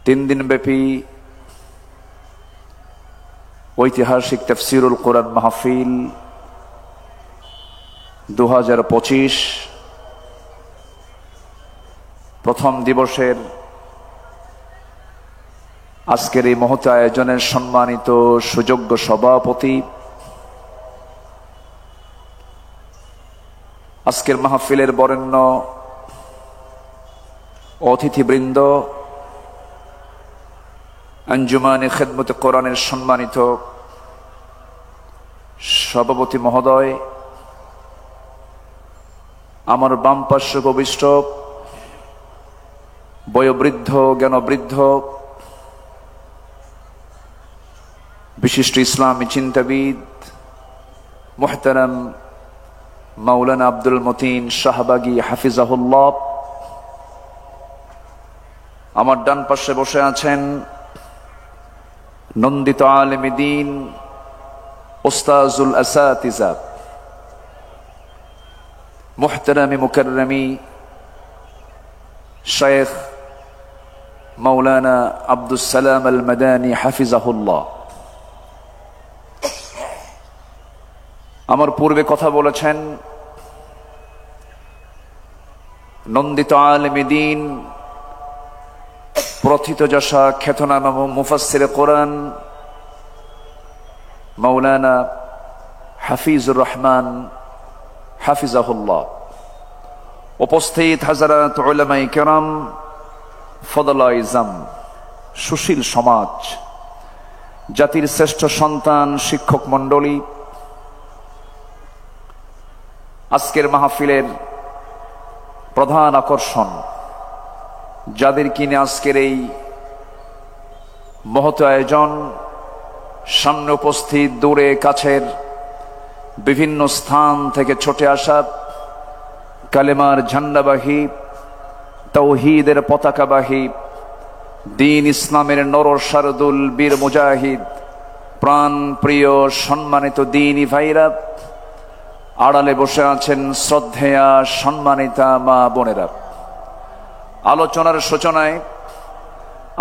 তিন দিন ব্যাপী ঐতিহাসিক তাফসীরুল কোরআন মাহফিল 2025 প্রথম দিবসের আজকের এই মহৎ আয়োজনের সম্মানিত সুযোগ্য সভাপতি, আজকের মাহফিলের বরেণ্য অতিথিবৃন্দ, আঞ্জুমানে খেদমতে কোরআনের সম্মানিত সভাপতি মহোদয়, আমার বাম পার্শ্ব উপবিষ্ট বয়োবৃদ্ধ জ্ঞানবৃদ্ধ বিশিষ্ট ইসলামী চিন্তাবিদ মুহতারাম মাওলানা আব্দুল মতিন শাহবাগী হাফিজাহুল্লাহ, আমার ডান পাশে বসে আছেন নন্দিত আলেম দ্বীন উস্তাজুল আসাতিজা মুহতারামি মুকাররমি শেখ মাওলানা আব্দুস সালাম আল মাদানী হাফিজাহুল্লাহ। আমার পূর্বে কথা বলেছেন নন্দিত আলেম দ্বীন প্রথিতযশা খ্যাতনামা মুফাসসিরে কোরআন মাওলানা হাফিজুর রহমান হাফিজাহুল্লাহ। উপস্থিত হাজারাত উলামায়ে কেরাম, ফদলায়ে ইজম, সুশীল সমাজ, জাতির শ্রেষ্ঠ সন্তান, শিক্ষক মণ্ডলী, আজকের মাহফিলের প্রধান আকর্ষণ, যাদের কিনে আজকের এই মহৎ আয়োজন, সামনে উপস্থিত দূরে কাছের বিভিন্ন স্থান থেকে ছুটে আসা কালেমার ঝান্ডাবাহী, তাওহীদের পতাকাবাহী, দ্বীন ইসলামের নর শারদুল বীর মুজাহিদ, প্রাণ প্রিয় সম্মানিত দ্বীনী ভাইরা, আড়ালে বসে আছেন শ্রদ্ধেয়া সম্মানিতা মা বোনেরা। আলোচনার সূচনায়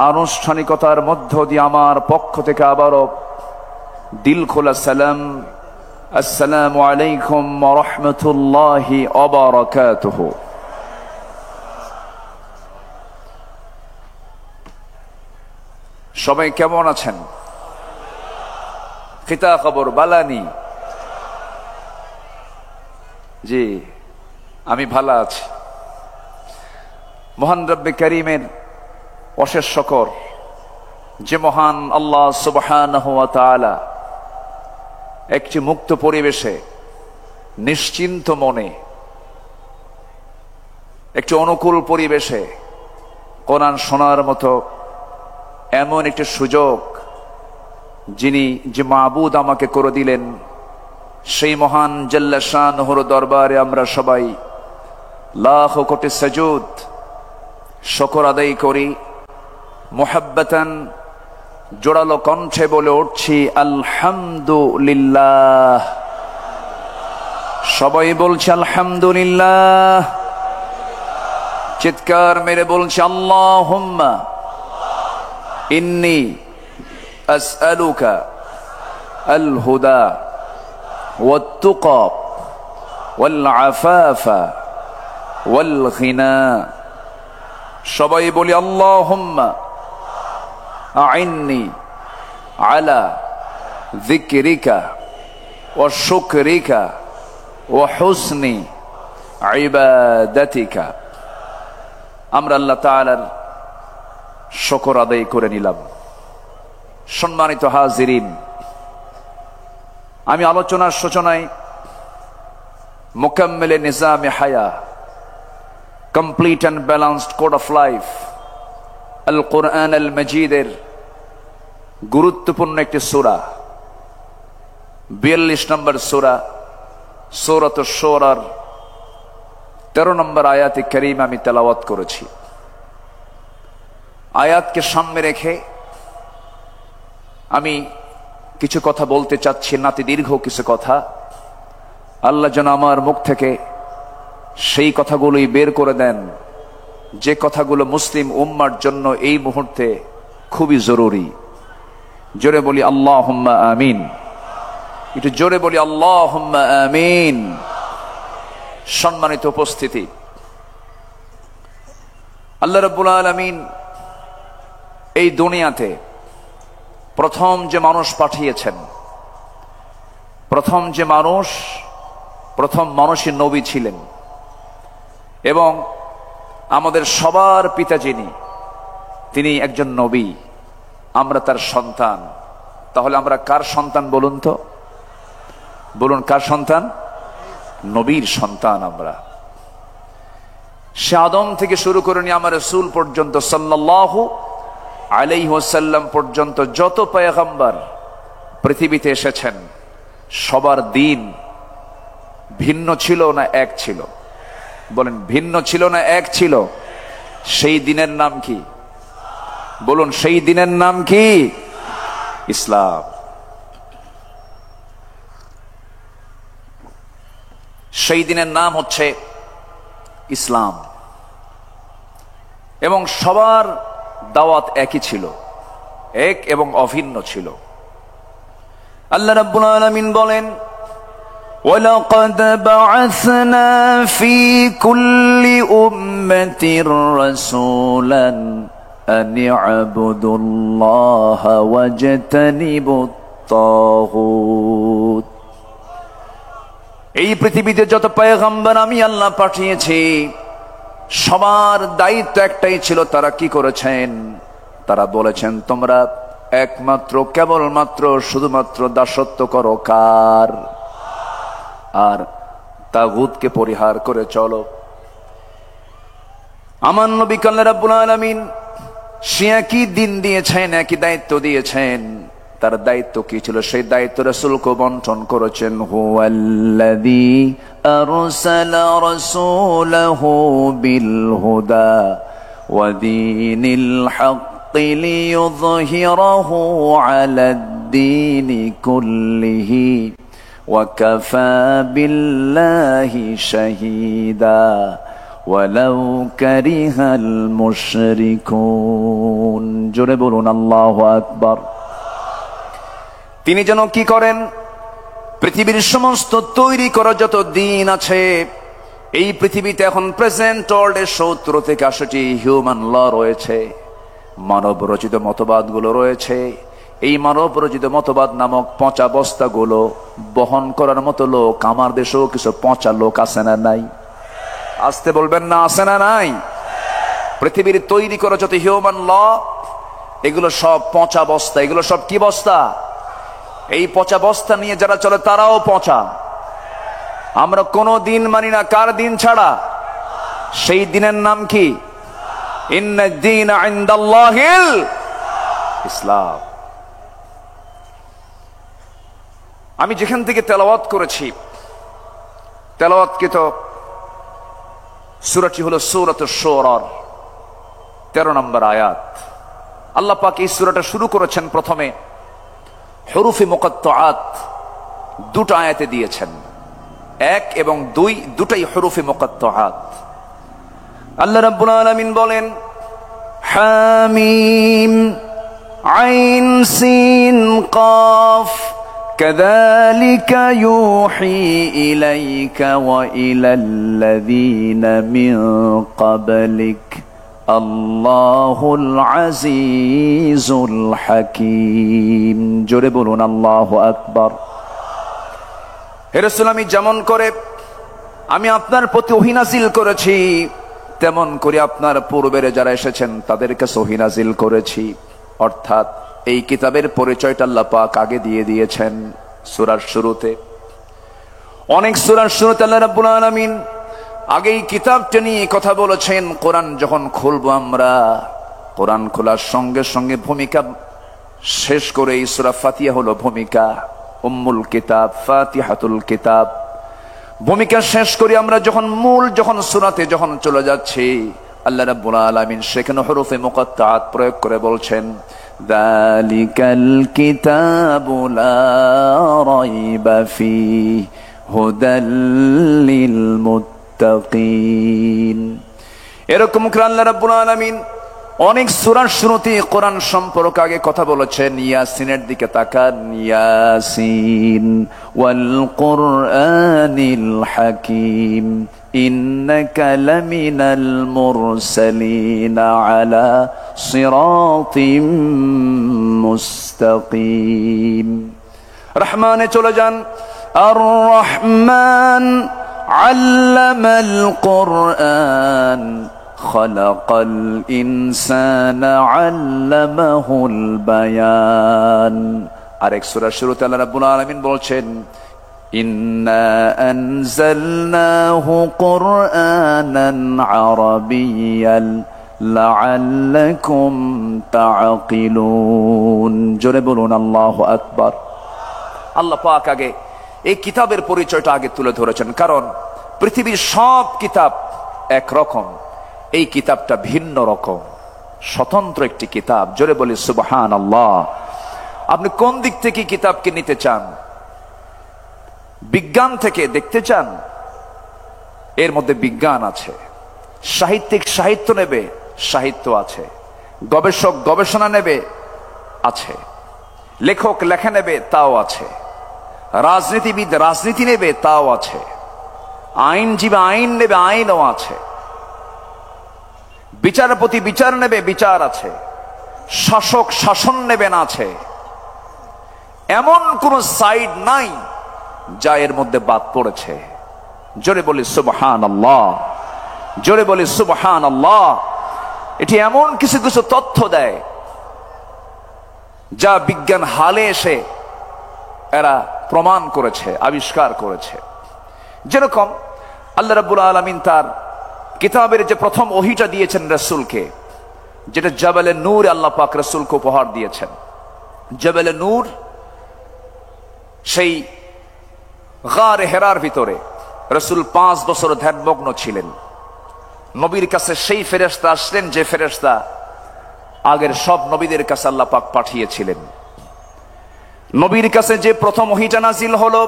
আনুষ্ঠানিকতার মধ্য দিয়ে আমার পক্ষ থেকে আবারও দিল খোলা সালাম, আসসালামু আলাইকুম ওয়া রাহমাতুল্লাহি ওয়া বারাকাতুহু। সবাই কেমন আছেন? খিতা খবর বালানি? জি, আমি ভালো আছি। মহান রব্বে কারীমের অশেষ শকর, যে মহান আল্লাহ সুবহানাহু ওয়া তাআলা একটি মুক্ত পরিবেশে নিশ্চিন্ত মনে, একটি অনুকূল পরিবেশে কোরআন শোনার মতো এমন একটি সুযোগ যে মাবুদ আমাকে করে দিলেন, সেই মহান জাল্লা শানুহুর দরবারে আমরা সবাই লাখ কোটি সাজুদ শুকর আদায় করি। মুহাব্বাতান জোড়ালো কণ্ঠে বলে উঠছি আলহামদুলিল্লাহ। সবাই বলছে আলহামদুলিল্লাহ। চিৎকার মেরে বলছে আল্লাহুম্মা ইন্নী আসআলুকা আল হুদা ওয়াত তুকা ওয়াল আফাফা ওয়াল গিনা। সবাই বলি আল্লাহুম্মা আইন্নি আলা যিকরিকা ওয়া শুকরিকা ওয়া হুসনি ইবাদাতিকা। আমরা আল্লাহ তাআলার শুকর আদায় করে নিলাম। সম্মানিত হাজিরিন, আমি আলোচনার সূচনায় মুকাম্মিলে নিজামে হায়া, complete and balanced code of life, আল কোরআন আল মজিদের গুরুত্বপূর্ণ একটি সূরা, 42 নম্বর সূরা, সূরাতুশ শুরার 13 নম্বর আয়াতে কারীমা আমি তেলাওয়াত করেছি। আয়াতকে সামনে রেখে আমি কিছু কথা বলতে চাচ্ছি, নাতি দীর্ঘ কিছু কথা। আল্লাহ যেন আমার মুখ থেকে সেই কথাগুলোই বের করে দেন যে কথাগুলো মুসলিম উম্মার জন্য এই মুহূর্তে খুবই জরুরি। জোরে বলি আল্লাহুম্মা আমিন। একটু জোরে বলি আল্লাহুম্মা আমিন। সম্মানিত উপস্থিতি, আল্লাহ রাব্বুল আলামিন এই দুনিয়াতে প্রথম যে মানুষ পাঠিয়েছেন, প্রথম মানুষই নবী ছিলেন, এবং আমাদের সবার পিতা যিনি, তিনি একজন নবী, আমরা তার সন্তান। তাহলে আমরা কার সন্তান বলুন তো? বলুন, কার সন্তান? নবীর সন্তান আমরা। সে আদম থেকে শুরু করে নিয়ে আমার রাসূল পর্যন্ত সাল্লাল্লাহু আলাইহি ওয়াসাল্লাম পর্যন্ত যত পয়গম্বর পৃথিবীতে এসেছেন, সবার দিন ভিন্ন ছিল না এক ছিল? বলেন, ভিন্ন ছিল না এক ছিল? সেই দিনের নাম কি? বলুন, সেই দিনের নাম কি? ইসলাম। সেই দিনের নাম হচ্ছে ইসলাম, এবং সবার দাওয়াত একই ছিল, এক এবং অভিন্ন ছিল। আল্লাহ রাব্বুল আলামিন বলেন, وَلَقَدْ بَعَثْنَا فِي كُلِّ أُمَّةٍ رَسُولًا أَنِ اعْبُدُوا اللَّهَ وَاجْتَنِبُوا الطَّاغُوتَ। এই পৃথিবীতে যত পয়গম্বর আমি আল্লাহ পাঠিয়েছি, সবার দায়িত্ব একটাই ছিল। তারা কি করেছেন? তারা বলেছেন, তোমরা একমাত্র, কেবলমাত্র, শুধুমাত্র দাসত্ব করো কার? আর তাগুতকে পরিহার করে চলো। আমার নবী আল্লাহ রাব্বুল আলামিন সে একই দিন দিয়েছেন, একই দায়িত্ব দিয়েছেন। তার দায়িত্ব কি ছিল? সেই দায়িত্ব রাসূলকে বন্টন করেছেন। হুয়াল্লাযী আরসালা রাসূলাহু বিল হুদা ওয়া দীনিল হাক্কি লিইয়ুযহিরাহু আলাদ-দীনি কুল্লিহি ওয়া কাফা বিল্লাহি শাহীদা ওয়ালাউ কারিহাল মুশরিকুন। জোরে বলুন আল্লাহু আকবার। তিনি যেন কি করেন? পৃথিবীর সমস্ত তৈরি করা যত দিন আছে, এই পৃথিবীতে এখন প্রেজেন্ট ওয়ার্ল্ডে 70 থেকে 80টি হিউম্যান ল রয়েছে, মানব রচিত মতবাদগুলো রয়েছে। এই মানব রচিত মতবাদ নামক পচা বস্তাগুলো বহন করার মতো লোক আমার দেশেও কিছু পচা লোক আছে না নাই? আসতে বলবেন না, আছে না নাই? পৃথিবীর তৈরি করা যত হিউম্যান ল, এগুলো সব পচা বস্তা। এগুলো সব কি বস্তা? এই পচা বস্তা নিয়ে যারা চলে তারাও পচা। আমরা কোনো দিন মানি না, কার দিন ছাড়া? সেই দিনের নাম কি? ইন্নাদ দীনা ইনদাল্লাহিল ইসলাম। আমি যেখান থেকে তেলাওয়াত করেছি, তেলাওয়াতকৃত সূরাটি হলো সূরাতুশ শুরার 13 নম্বর আয়াত। আল্লাহ পাক এই সূরাটা শুরু করেছেন প্রথমে হুরুফে মুকাত্তাআত দুটো আয়াতে দিয়েছেন, 1 এবং 2, দুটাই হুরুফে মুকাত্তাআত। আল্লাহ রাব্বুল আলামিন বলেন, হামিম আইন সিন কাফ কাযালিকা ইউহি ইলাইকা ওয়া ইলাল্লাযীনা মিন ক্বাবলিক আল্লাহুল আজিজুল হাকীম। জোরে বলুন আল্লাহু আকবার। হে রাসূল, আমি যেমন করে আমি আপনার প্রতি ওহী নাযিল করেছি, তেমন করে আপনার পূর্বের যারা এসেছেন তাদের কাছে ওহী নাযিল করেছি। অর্থাৎ এই কিতাবের পরিচয়টা আল্লাহ পাক আগে দিয়ে দিয়েছেন সূরার শুরুতে। অনেক সূরার শুরুতে আল্লাহ রাব্বুল আলামিন আগেই কিতাবটা নিয়ে কথা বলেছেন। কোরআন যখন খুলবো আমরা, কোরআন খোলার সঙ্গে সঙ্গে ভূমিকা শেষ করে এই সূরা ফাতিহা হলো ভূমিকা, উম্মুল কিতাব, ফাতিহাতুল কিতাব। ভূমিকা শেষ করি আমরা যখন সূরাতে যখন চলে যাচ্ছি, আল্লাহ রাব্বুল আলামিন সেখানে হুরুফে মুকাত্তাআত প্রয়োগ করে বলছেন, যালিকাল কিতাবু লা রাইবা ফীহি হুদাল লিল মুত্তাকিন। এরকম করে আল্লাহ রাব্বুল আলামিন অনেক সূরার শুরুতে কোরআন সম্পর্কে আগে কথা বলেছেন। ইয়াসিনের দিকে তাকান, ইয়াসিন ওয়াল কুরআনিল হাকিম ইন্নাকা লামিনাল মুরসালিন আলা সিরাতিম মুস্তাকিম। রহমানে চলে যান, আর রহমান আল্লামাল কুরআন খালাকাল ইনসানা আল্লামাহুল বায়ান। আরেক সূরার শুরুতে আল্লাহ রাব্বুল আলামিন বলছেন, ইন্না আনজালনাহু কুরআনান আরাবিয়্যান লাআল্লাকুম তাআকিলুন। জোরে বলুন আল্লাহু আকবার। আল্লাহ পাক আগে এই কিতাবের পরিচয়টা আগে তুলে ধরেছেন, কারণ পৃথিবীর সব কিতাব একরকম, এই কিতাবটা ভিন্ন রকম, স্বতন্ত্র একটি কিতাব। জোরে বলি সুবহানাল্লাহ। আপনি কোন দিক থেকে কিতাবকে নিতে চান? বিজ্ঞান থেকে দেখতে চান? এর মধ্যে বিজ্ঞান আছে। সাহিত্যিক সাহিত্য নেবে, সাহিত্য আছে। গবেষক গবেষণা নেবে, আছে। লেখক লেখা নেবে, তাও আছে। রাজনীতিবিদ রাজনীতি নেবে, তাও আছে। আইনজীবী আইন নেবে, আইনও আছে। বিচারপতি বিচার নেবে, বিচার আছে। শাসক শাসন নেবেন, আছে। এমন কোন সাইড নাই যা এর মধ্যে বাদ পড়েছে। জোরে বলি সুবহানাল্লাহ, জোরে বলি সুবহানাল্লাহ। এটি এমন কিছু কিছু তথ্য দেয় যা বিজ্ঞান হালে এসে এরা প্রমাণ করেছে, আবিষ্কার করেছে। যেরকম আল্লাহ রাব্বুল আলামিন তার কিতাবের যে প্রথম ওহীটা দিয়েছেন রাসূলকে, যেটা জাবালে নূর আল্লাহ পাক রাসূলকে উপহার দিয়েছেন। জাবালে নূর সেই গারে হেরার ভিতরে রাসূল 5 বছর ধ্যানমগ্ন ছিলেন। নবীর কাছে সেই ফেরেশতা আসলেন যে ফেরেশতা আগের সব নবীদের কাছে আল্লাহ পাক পাঠিয়েছিলেন। নবীর কাছে যে প্রথম ওহীটা নাজিল হলো,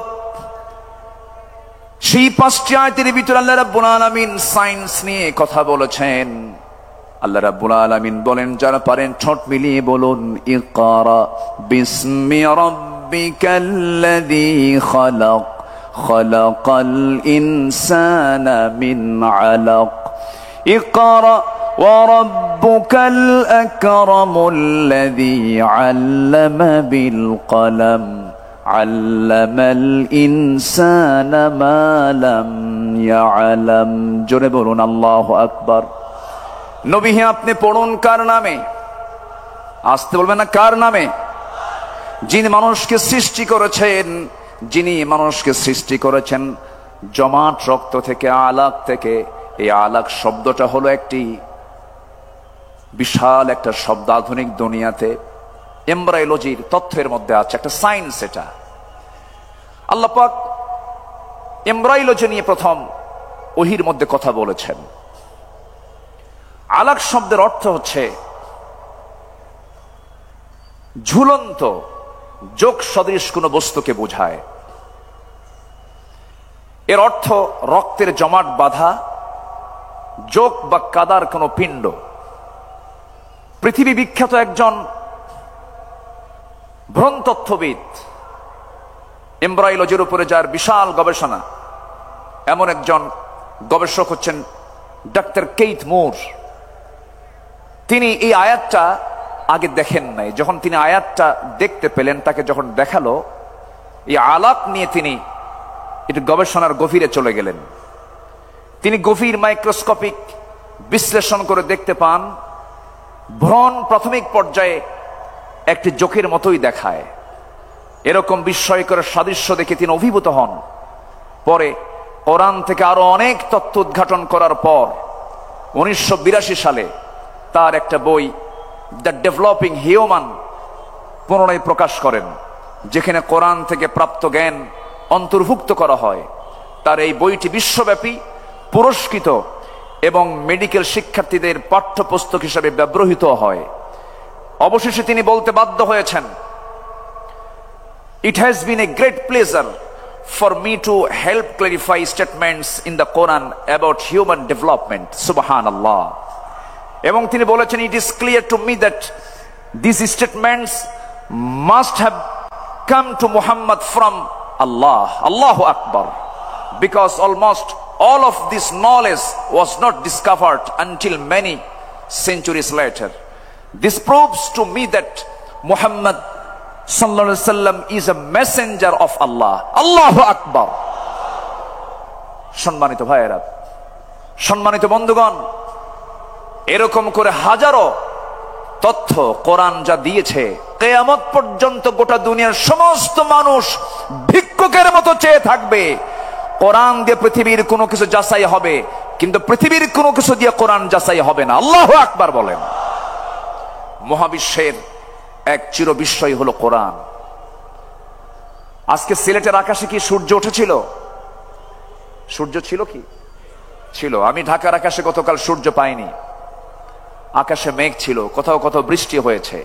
সেই 5টি আয়াতের ভিতরে আল্লাহ রাব্বুল আলামিন সায়েন্স নিয়ে কথা বলেছেন। আল্লাহ রাব্বুল আলামিন বলেন, যারা পারেন ঠোঁট মিলিয়ে বলুন, ইকরা বিসমি রাব্বিকাল্লাযী খালাক খালাকাল ইনসানা মিন আলাক ইকরা ওয়া রাব্বুকাল আকরামুল্লাযী আল্লামা বিল কলম আল্লামাল ইনসানা মা লাম ইয়ালাম। জোরে বলুন আল্লাহু আকবার। নবী হে, আপনি পড়ুন কার নামে? আসতে বলবেন না, কার নামে? যিনি মানুষকে সৃষ্টি করেছেন, যিনি মানুষকে সৃষ্টি করেছেন জমাট রক্ত থেকে, আলাক থেকে। এই আলাক শব্দটা হলো একটি বিশাল একটা শব্দ। আধুনিক দুনিয়াতে এমব্রায়োলজির তথ্যের মধ্যে আছে, একটা সায়েন্স। এটা আল্লাহ পাক এমব্রায়োলজি নিয়ে প্রথম ওহীর মধ্যে কথা বলেছেন। আলাক শব্দের অর্থ হচ্ছে ঝুলন্ত, যোগ সদৃশ কোন বস্তুকে বোঝায়। এর অর্থ রক্তের জমাট বাঁধা যোগ বা কাদার কোন পিণ্ড। পৃথিবী বিখ্যাত একজন ভ্রূণতত্ত্ববিদ, এমব্রায়োলজির উপরে যার বিশাল গবেষণা, এমন একজন গবেষক হচ্ছেন ডাক্তার কেইথ মুর। তিনি এই আয়াতটা আগে দেখেন নাই। যখন তিনি আয়াতটা দেখতে পেলেন, তাকে যখন দেখালো, এই আলাক নিয়ে তিনি একটু গবেষণার গভীরে চলে গেলেন। তিনি গভীর মাইক্রোস্কোপিক বিশ্লেষণ করে দেখতে পান, ভ্রূণ প্রাথমিক পর্যায়ে একটি জোকের মতোই দেখায়। এরকম বিস্ময়কর সাদৃশ্য দেখে তিনি অভিভূত হন। পরে কোরআন থেকে আরো অনেক তথ্য উদ্ঘাটন করার পর 1982 সালে তার একটা বই দ্য ডেভেলপিং হিউম্যান পুনরায় প্রকাশ করেন, যেখানে কোরআন থেকে প্রাপ্ত জ্ঞান অন্তর্ভুক্ত করা হয়। তার এই বইটি বিশ্বব্যাপী পুরস্কৃত এবং মেডিকেল শিক্ষার্থীদের পাঠ্যপুস্তক হিসেবে ব্যবহৃত হয়। অবশেষে তিনি বলতে বাধ্য হয়েছেন, It has been a great pleasure for me to help clarify statements in the Quran about human development. Subhanallah. এবং তিনি বলেছেন, it is clear to me that this statements must have come to Muhammad from Allah. Allahu Akbar. Because almost all of this knowledge was not discovered until many centuries later. This proves to me that Muhammad sallallahu alaihi wasallam is a messenger of Allah. Allahu Akbar. সম্মানিত ভাইয়েরা, সম্মানিত বন্ধুগণ, এরকম করে হাজারো তথ্য কোরআন যা দিয়েছে, কিয়ামত পর্যন্ত গোটা দুনিয়ার সমস্ত মানুষ ভিক্ষুকের মতো চেয়ে থাকবে। কোরআন দিয়ে পৃথিবীর কোনো কিছু যাচাই হবে, কিন্তু পৃথিবীর কোনো কিছু দিয়ে কোরআন যাচাই হবে না। আল্লাহু আকবার বলেন। মহাবিশ্বের এক চির বিস্ময় হলো কোরআন। আজকে সিলেটের আকাশে কি সূর্য উঠেছিল? সূর্য ছিল কি? ছিল। আমি ঢাকার আকাশে গতকাল সূর্য পাইনি। আকাশে মেঘ ছিল, কোথাও কোথাও বৃষ্টি হয়েছে।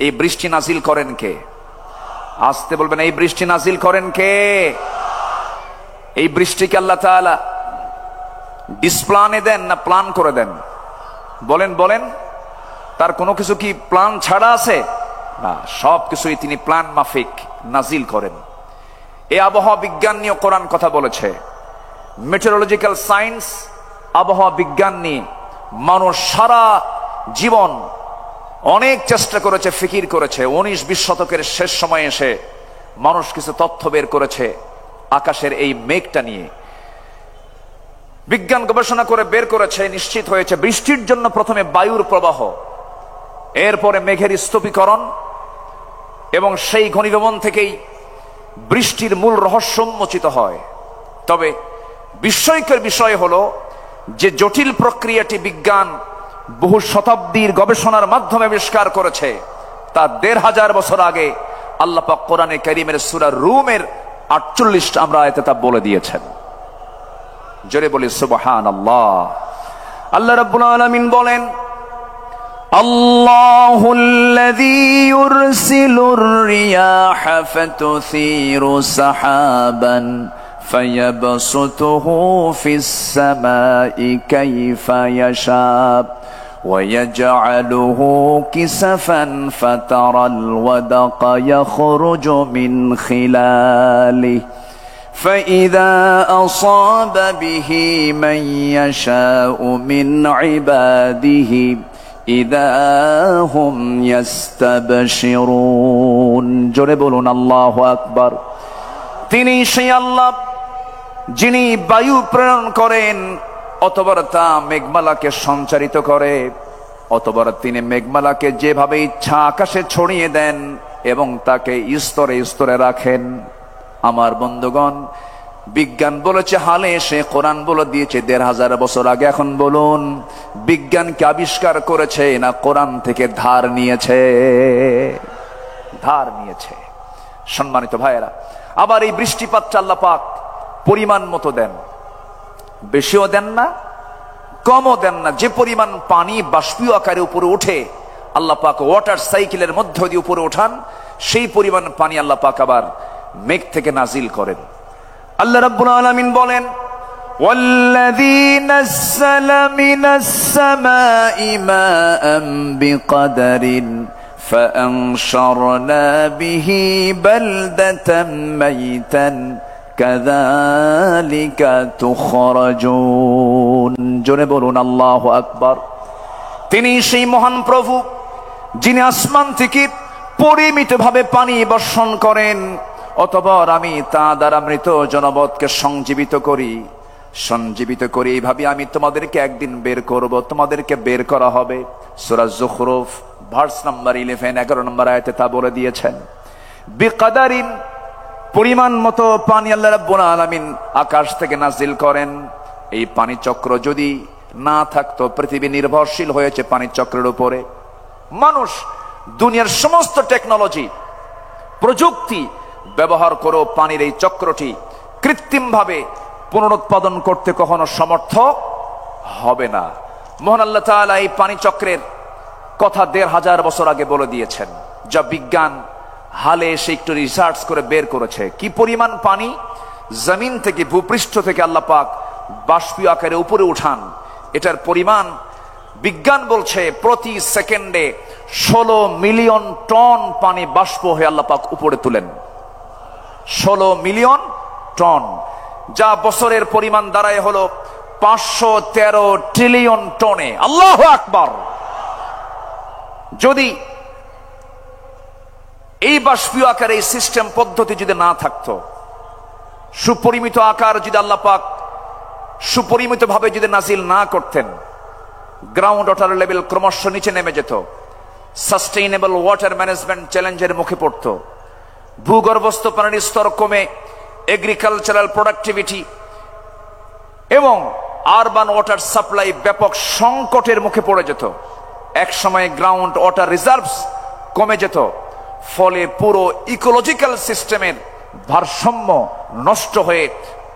এই বৃষ্টি নাজিল করেন কে? আসতে বলবেন, এই বৃষ্টি নাজিল করেন কে? এই বৃষ্টিকে আল্লাহ তাআলা ডিসপ্লানে দেন না প্ল্যান করে দেন? বলেন বলেন, তার কোনো কিছু কি প্ল্যান ছাড়া আছে? না, সব কিছুই তিনি প্ল্যান মাফিক নাজিল করেন। এই আবহাওয়া বিজ্ঞান নিয়ে কোরআন কথা বলেছে। মেটেরোলজিক্যাল সায়েন্স, আবহাওয়া বিজ্ঞান নিয়ে মানুষ সারা জীবন অনেক চেষ্টা করেছে, ফিকির করেছে। 19-20 শতকের শেষ সময়ে এসে মানুষ কিছু তথ্য বের করেছে আকাশের এই মেঘটা নিয়ে। বিজ্ঞান গবেষণা করে বের করেছে, নিশ্চিত হয়েছে বৃষ্টির জন্য প্রথমে বায়ুর প্রবাহ, এরপরে মেঘের স্তূপীকরণ, এবং সেই ঘনীভবন থেকেই বৃষ্টির মূল রহস্য উন্মোচিত হয়। তবে বিস্ময়কর বিষয় হলো যে জটিল প্রক্রিয়াটি বিজ্ঞান বহু শতাব্দীর গবেষণার মাধ্যমে আবিষ্কার করেছে, তা 1500 বছর আগে আল্লাহ পাক কোরআনে কারীমের সূরা রুমের 48 আমরা আয়াতে তা বলে দিয়েছেন। জোরে বলি সুবহানাল্লাহ। আল্লাহ রাব্বুল আলামিন বলেন, আল্লাহুল্লাযী ইউরসিলুর রিয়াহা ফাতুসীরু সাহাবান فيبسطه في السماء كيف يشاء ويجعله كسفا فترى الودق يخرج من خلاله فإذا أصاب به من يشاء من عباده إذا هم يستبشرون। জোরে বলুন আল্লাহু আকবার। তিনি সেই আল্লাহ যিনি বায়ু প্রেরণ করেন, অতবার তা মেঘমালাকে সঞ্চারিত করে, অতবার তিনি মেঘমালাকে যেভাবে ইচ্ছা আকাশে ছড়িয়ে দেন এবং তাকে স্তরে স্তরে রাখেন। আমার বন্ধুগণ, বিজ্ঞান বলেছে হালে এসে, কোরআন বলে দিয়েছে 1500 বছর আগে। এখন বলুন, বিজ্ঞানকে আবিষ্কার করেছে না কোরআন থেকে ধার নিয়েছে? ধার নিয়েছে। সম্মানিত ভাইয়েরা, আবার এই বৃষ্টিপাতটা আল্লাহ পাক পরিমাণ মতো দেন, বেশিও দেন না কমও দেন না। যে পরিমাণ পানি বাষ্পীয় আকারে উপরে ওঠে, আল্লাহ পাক ওয়াটার সাইকেলের মধ্য দিয়ে উপরে ওঠান, সেই পরিমাণ পানি আল্লাহ পাক আবার মেঘ থেকে নাজিল করেন। আল্লাহ রাব্বুল আলামিন বলেন, ওয়াল্লাযী নাযালা মিনাস সামাই মাআন বিকদরিন فأنشرنا به بلدة ميتا كذلك تخرجون। জোরে বলুন আল্লাহু আকবার। তিনি সেই মহান প্রভু যিনি আসমান থেকে পরিমিতভাবে পানি বর্ষণ করেন, অতঃপর আমি তা দ্বারা মৃত জনপদকে সঞ্জীবিত করি। এইভাবে আমি তোমাদেরকে একদিন বের করব, তোমাদেরকে বের করা হবে। সূরা যুখরুফ ভার্স নাম্বার 11 নম্বর আয়াতে তা বলে দিয়েছেন। বিকদারিন, পরিমাণ মতো পানি আল্লাহ রাব্বুল আলামিন আকাশ থেকে নাজিল করেন। এই পানি চক্র যদি না থাকতো, পৃথিবী নির্ভরশীল হয়েছে পানি চক্রের উপরে। মানুষ দুনিয়ার সমস্ত টেকনোলজি, প্রযুক্তি ব্যবহার করে পানির এই চক্রটি কৃত্রিমভাবে পুনরুৎপাদন করতে কখনো সমর্থ হবে না। মহান আল্লাহ তাআলা এই পানি চক্রের কথা 1500 বছর আগে বলে দিয়েছেন, যা বিজ্ঞান হালে এসে একটু রিসার্চ করে বের করেছে। কি পরিমাণ পানি জমিন থেকে, ভূপৃষ্ঠ থেকে আল্লাহ পাক বাষ্পীয় আকারে উপরে উঠান, এটার পরিমাণ বিজ্ঞান বলছে প্রতি সেকেন্ডে 16 মিলিয়ন টন পানি বাষ্প হয়ে আল্লাহ পাক উপরে তুলেন। 16 মিলিয়ন টন, যা বছরের পরিমাণ দাঁড়ায় হলো 513 ট্রিলিয়ন টনে। আল্লাহু আকবার। যদি এই বাষ্পীয় আকারে এই সিস্টেম পদ্ধতি যদি না থাকতো, সুপরিমিত আকার যদি আল্লাহ পাক সুপরিমিত ভাবে যদি নাজিল না করতেন, গ্রাউন্ড ওয়াটার লেভেল ক্রমশ নিচে নেমে যেত, সাস্টেইনেবল ওয়াটার ম্যানেজমেন্ট চ্যালেঞ্জের মুখে পড়ত, ভূগর্ভস্থ পানির স্তর কমে এগ্রিকালচারাল প্রোডাক্টিভিটি এবং আরবান ওয়াটার সাপ্লাই ব্যাপক সংকটের মুখে পড়ে যেত। এক সময় গ্রাউন্ড ওয়াটার রিজার্ভস কমে যেত, ফলে পুরো ইকোলজিক্যাল সিস্টেমের ভারসাম্য নষ্ট হয়ে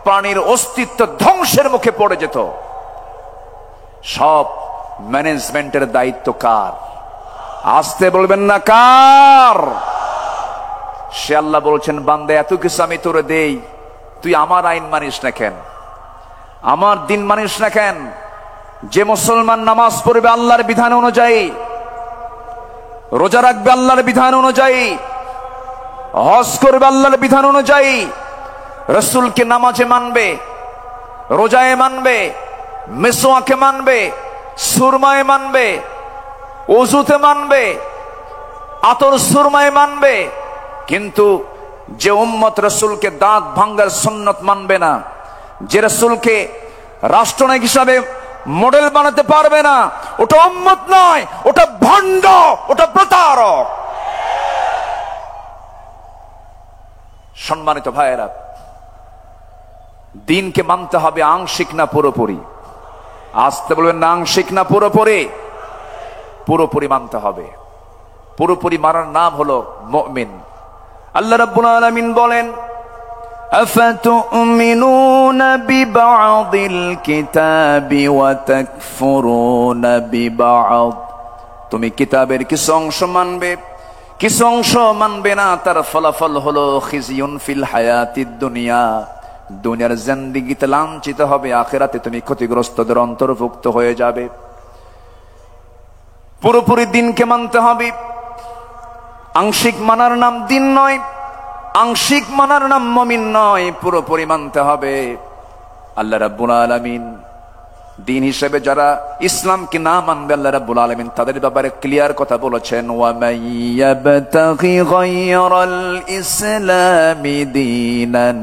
প্রাণীর অস্তিত্ব ধ্বংসের মুখে পড়ে যেত। সব ম্যানেজমেন্টের দায়িত্ব কার? আসতে বলবেন না কার? সে আল্লাহ বলছেন, বান্দা এত কিছু আমি তোরে দেই, তুই আমার আইন মানিস না কেন? আমার দিন মানিস না কেন? যে মুসলমান নামাজ পড়বে আল্লাহর বিধান অনুযায়ী, রোজা রাখবে আল্লাহর বিধান অনুযায়ী, হজ করবে আল্লাহর বিধান অনুযায়ী, রাসূলকে নামাজে মানবে, রোজায় মানবে, মিসওয়াকে মানবে, সুরমায় মানবে, ওযুতে মানবে, আতর সুরমায় মানবে, কিন্তু যে উম্মত রাসূলকে দাঁত ভাঙ্গার সুন্নত মানবে না, যে রাসূলকে রাষ্ট্রনায়ক হিসাবে মডেল বানাতে পারবে না, ওটা উম্মত নয়, ওটা ভণ্ড, ওটা প্রতারক। সম্মানিত ভাইয়েরা, দিনকে মানতে হবে আংশিক না পুরোপুরি? আসতে বলবেন না আংশিক না পুরোপুরি? পুরোপুরি মানতে হবে। পুরোপুরি মানার নাম হলো মুমিন। আল্লাহ রাব্বুল আলামিন বলেন, আফাতুমিনুনা বিবা'দিল কিতাবি ওয়া তাকফুরুনা বিবা'দ। তুমি কিতাবের কিছু অংশ মানবে, কিছু অংশ মানবে না। তার ফলাফল হলো খিজিয়ুন ফিল হায়াতিদ দুনিয়া, দুনিয়ার জিন্দেগিতে লাঞ্ছিত হবে, আখিরাতে তুমি ক্ষতিগ্রস্তদের অন্তর্ভুক্ত হয়ে যাবে। পুরোপুরি দিনকে মানতে হবে। আংশিক মানার নাম দিন নয়, আংশিক মানার নাম মুমিন নয়, পুরোপুরি মানতে হবে। আল্লাহ রাব্বুল আলামিন দিন হিসেবে যারা ইসলামকে না মানবে, আল্লাহ রাব্বুল আলামিন তাদের ব্যাপারে ক্লিয়ার কথা বলেছেন, ওয়া মাইয়াবতাগি গায়রাল ইসলামি দীনান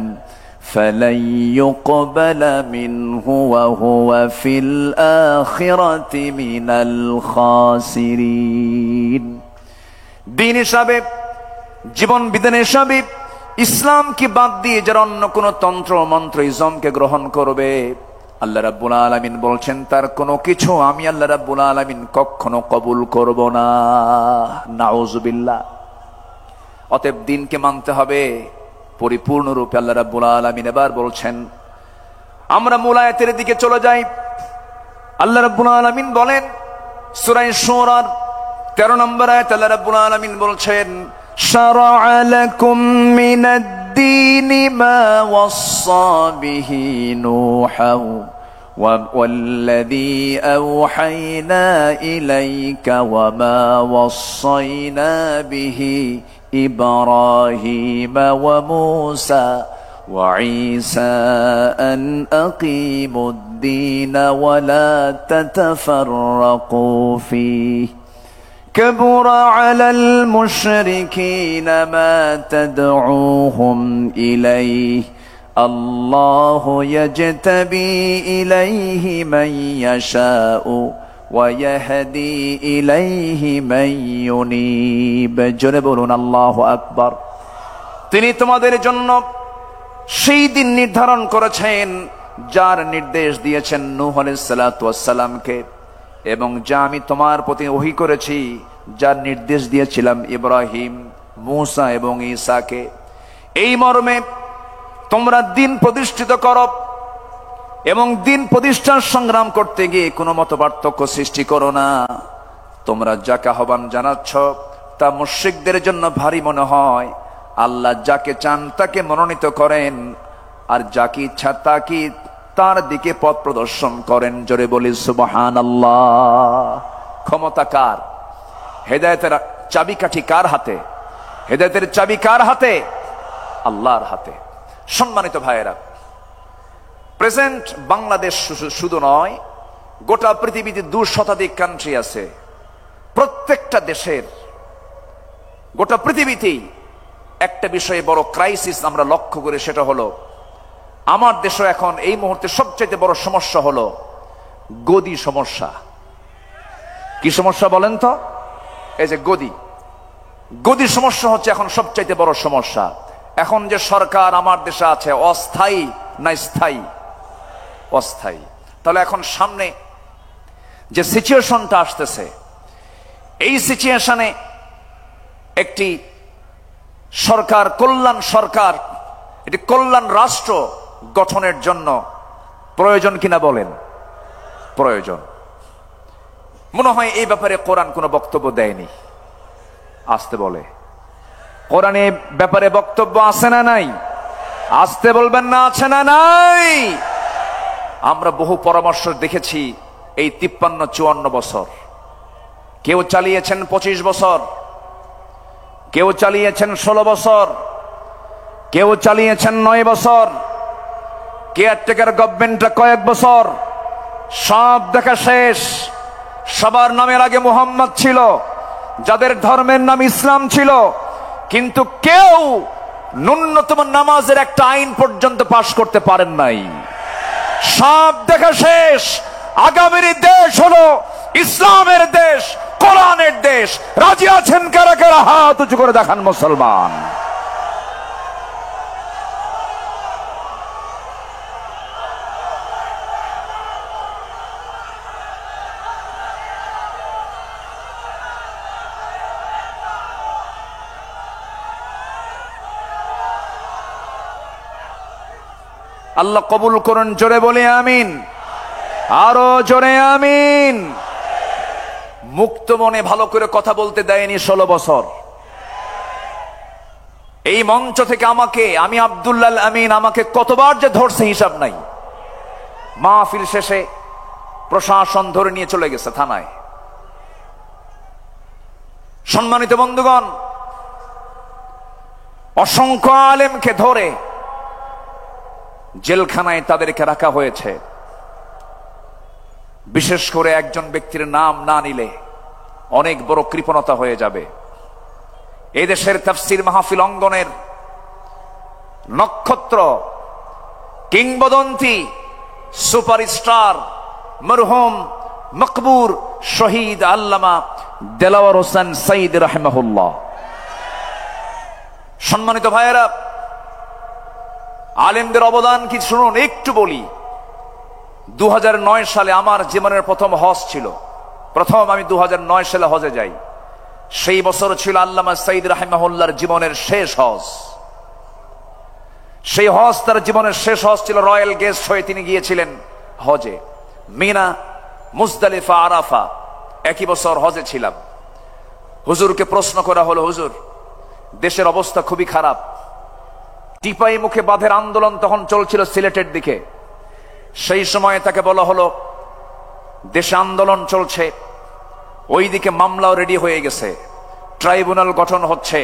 ফালাই ইউকবালা মিনহু ওয়া হুয়া ফিল আখিরাতি মিনাল খাসিরিন। দিন হিসাবে, জীবন বিধান হিসাবে ইসলামকে বাদ দিয়ে যারা অন্য কোন তন্ত্র মন্ত্র ইজমকে গ্রহণ করবে, আল্লাহ রাব্বুল আলামিন বলছেন তার কোনো কিছু আমি আল্লাহ রাব্বুল আলামিন কখনো কবুল করব না। নাউজুবিল্লাহ। অতএব দিনকে মানতে হবে পরিপূর্ণরূপে। আল্লাহ রাব্বুল আলামিন এবার বলছেন, আমরা মূল আয়াতের দিকে চলে যাই। আল্লাহ রাব্বুল আলামিন বলেন সূরা শুরার 13 নম্বর আয়াত, আল্লাহ রাব্বুল আলামিন বলছেন, শারা'a লাকুম মিনাদ-দীনি মা ওয়াসসা বিহি নূহান ওয়াল্লাযী আওহায়না ইলাইকা ওয়া মা ওয়াসাইনা বিহি ইব্রাহিমা ওয়া মূসা ওয়া ঈসা আন আকিমুদ-দীনা ওয়া লা তাতাফাররাকু ফীহি كبر على المشركين ما تدعوهم إليه الله يجتبي إليه من يشاء ويهدي إليه من ينيب। জোরে বলুন আল্লাহু আকবার। তিনি তোমাদের জন্য সেই দিন নির্ধারণ করেছেন যার নির্দেশ দিয়েছেন নূহ আলাইহিস সালাতু ওয়াস সালামকে, এবং যা আমি তোমার প্রতি ওহী করেছি, যার নির্দেশ দিয়েছিলাম ইব্রাহিম, মূসা এবং ঈসাকে। এই মর্মে তোমরা দিন প্রতিষ্ঠিত করো এবং দিন প্রতিষ্ঠার সংগ্রাম করতে গিয়ে কোনো মত পার্থক্য সৃষ্টি করো না। তোমরা যাকে আহ্বান জানাচ্ছ তা মুশরিকদের জন্য ভারী মনে হয়। আল্লাহ যাকে চান তাকে মনোনীত করেন, আর যাকে ইচ্ছা তার দিকে পথ প্রদর্শন করেন। জোরে বলি সুবহানাল্লাহ। ক্ষমতা কার? হেদায়েতের চাবিকাঠি কার হাতে? হেদায়েতের চাবি কার হাতে? আল্লাহর হাতে। সম্মানিত ভাইয়েরা, প্রেজেন্ট বাংলাদেশ শুধু নয়, গোটা পৃথিবীতে 2 শতাধিক কান্ট্রি আছে। প্রত্যেকটা দেশের, গোটা পৃথিবীতেই একটা বিষয়ে বড় ক্রাইসিস আমরা লক্ষ্য করি, সেটা হলো আমার দেশে এখন এই মুহূর্তে সবচেয়ে বড় সমস্যা হলো গদি সমস্যা। কি সমস্যা বলেন তো? এই যে গদি সমস্যা হচ্ছে এখন সবচাইতে বড় সমস্যা। এখন যে সরকার আমার দেশে আছে, অস্থায়ী না স্থায়ী? অস্থায়ী। তাহলে এখন সামনে যে সিচুয়েশনটা আসতেছে, এই সিচুয়েশনে একটি সরকার, কল্যাণ সরকার, এটি কল্যাণ রাষ্ট্র গঠনের জন্য প্রয়োজন কিনা বলেন? প্রয়োজন। মনে হয় এই ব্যাপারে কোরআন কোনো বক্তব্য দেয়নি। আসতে বলে, কোরআনে ব্যাপারে বক্তব্য আছে না নাই? আসতে বলবেন না, আছে না নাই? আমরা বহু পরামর্শ দেখেছি এই 53-54 বছর। কেউ চালিয়েছেন 25 বছর, কেউ চালিয়েছেন 16 বছর, কেউ চালিয়েছেন 9 বছর, কেয়ারটেকার গভর্নমেন্টটা কয়েক বছর। সব দেখা শেষ। সবার নামের আগে মুহাম্মদ ছিল, যাদের ধর্মের নাম ইসলাম ছিল, কিন্তু কেউ ন্যূনতম নামাজের একটা আইন পর্যন্ত পাশ করতে পারেন নাই। সব দেখা শেষ। আগামীর দেশ হলো ইসলামের দেশ, কোরআনের দেশ। রাজি আছেন কারা কারা? হাত উঁচু করে দেখান মুসলমান। আল্লাহ কবুল করুন। জোরে বলি আমিন। আরো জোরে আমিন। মুক্ত মনে ভালো করে কথা বলতে দেয়নি 16 বছর। এই মঞ্চ থেকে আমি আব্দুল্লাহ আমিন, আমাকে কতবার যে ধরছে হিসাব নাই। মাহফিল শেষে প্রশাসন ধরে নিয়ে চলে গেছে থানায়। সম্মানিত বন্ধুগণ, অসংখ্য আলেমকে ধরে জেলখানায় তাদেরকে রাখা হয়েছে। বিশেষ করে একজন ব্যক্তির নাম না নিলে অনেক বড় কৃপণতা হয়ে যাবে। এই দেশের তাফসীর মাহফিল অঙ্গনের নক্ষত্র, কিংবদন্তি, সুপারস্টার, মরহুম মকবুর শহীদ আল্লামা দেলাওয়ার হোসেন সাইদ রাহিমাহুল্লাহ। সম্মানিত ভাইয়েরা, আলেমদের অবদান কি শুনুন, একটু বলি। 2009 সালে আমার জীবনের প্রথম হজ ছিল। আমি 2009 সালে হজে যাই। সেই বছর ছিল আল্লামা সাইদ রাহিমাহুল্লাহর জীবনের শেষ হজ। সেই হজ তার জীবনের শেষ হজ ছিল। রয়্যাল গেস্ট হয়ে তিনি গিয়েছিলেন হজে। মিনা, মুজদালিফা, আরাফা, একই বছর হজে ছিলাম। হুজুরকে প্রশ্ন করা হলো, হুজুর দেশের অবস্থা খুবই খারাপ। টিপাই মুখে বাঁধের আন্দোলন তখন চলছিল সিলেটের দিকে। সেই সময় তাকে বলা হলো, দেশে আন্দোলন চলছে, ওইদিকে মামলাও রেডি হয়ে গেছে, ট্রাইব্যুনাল গঠন হচ্ছে,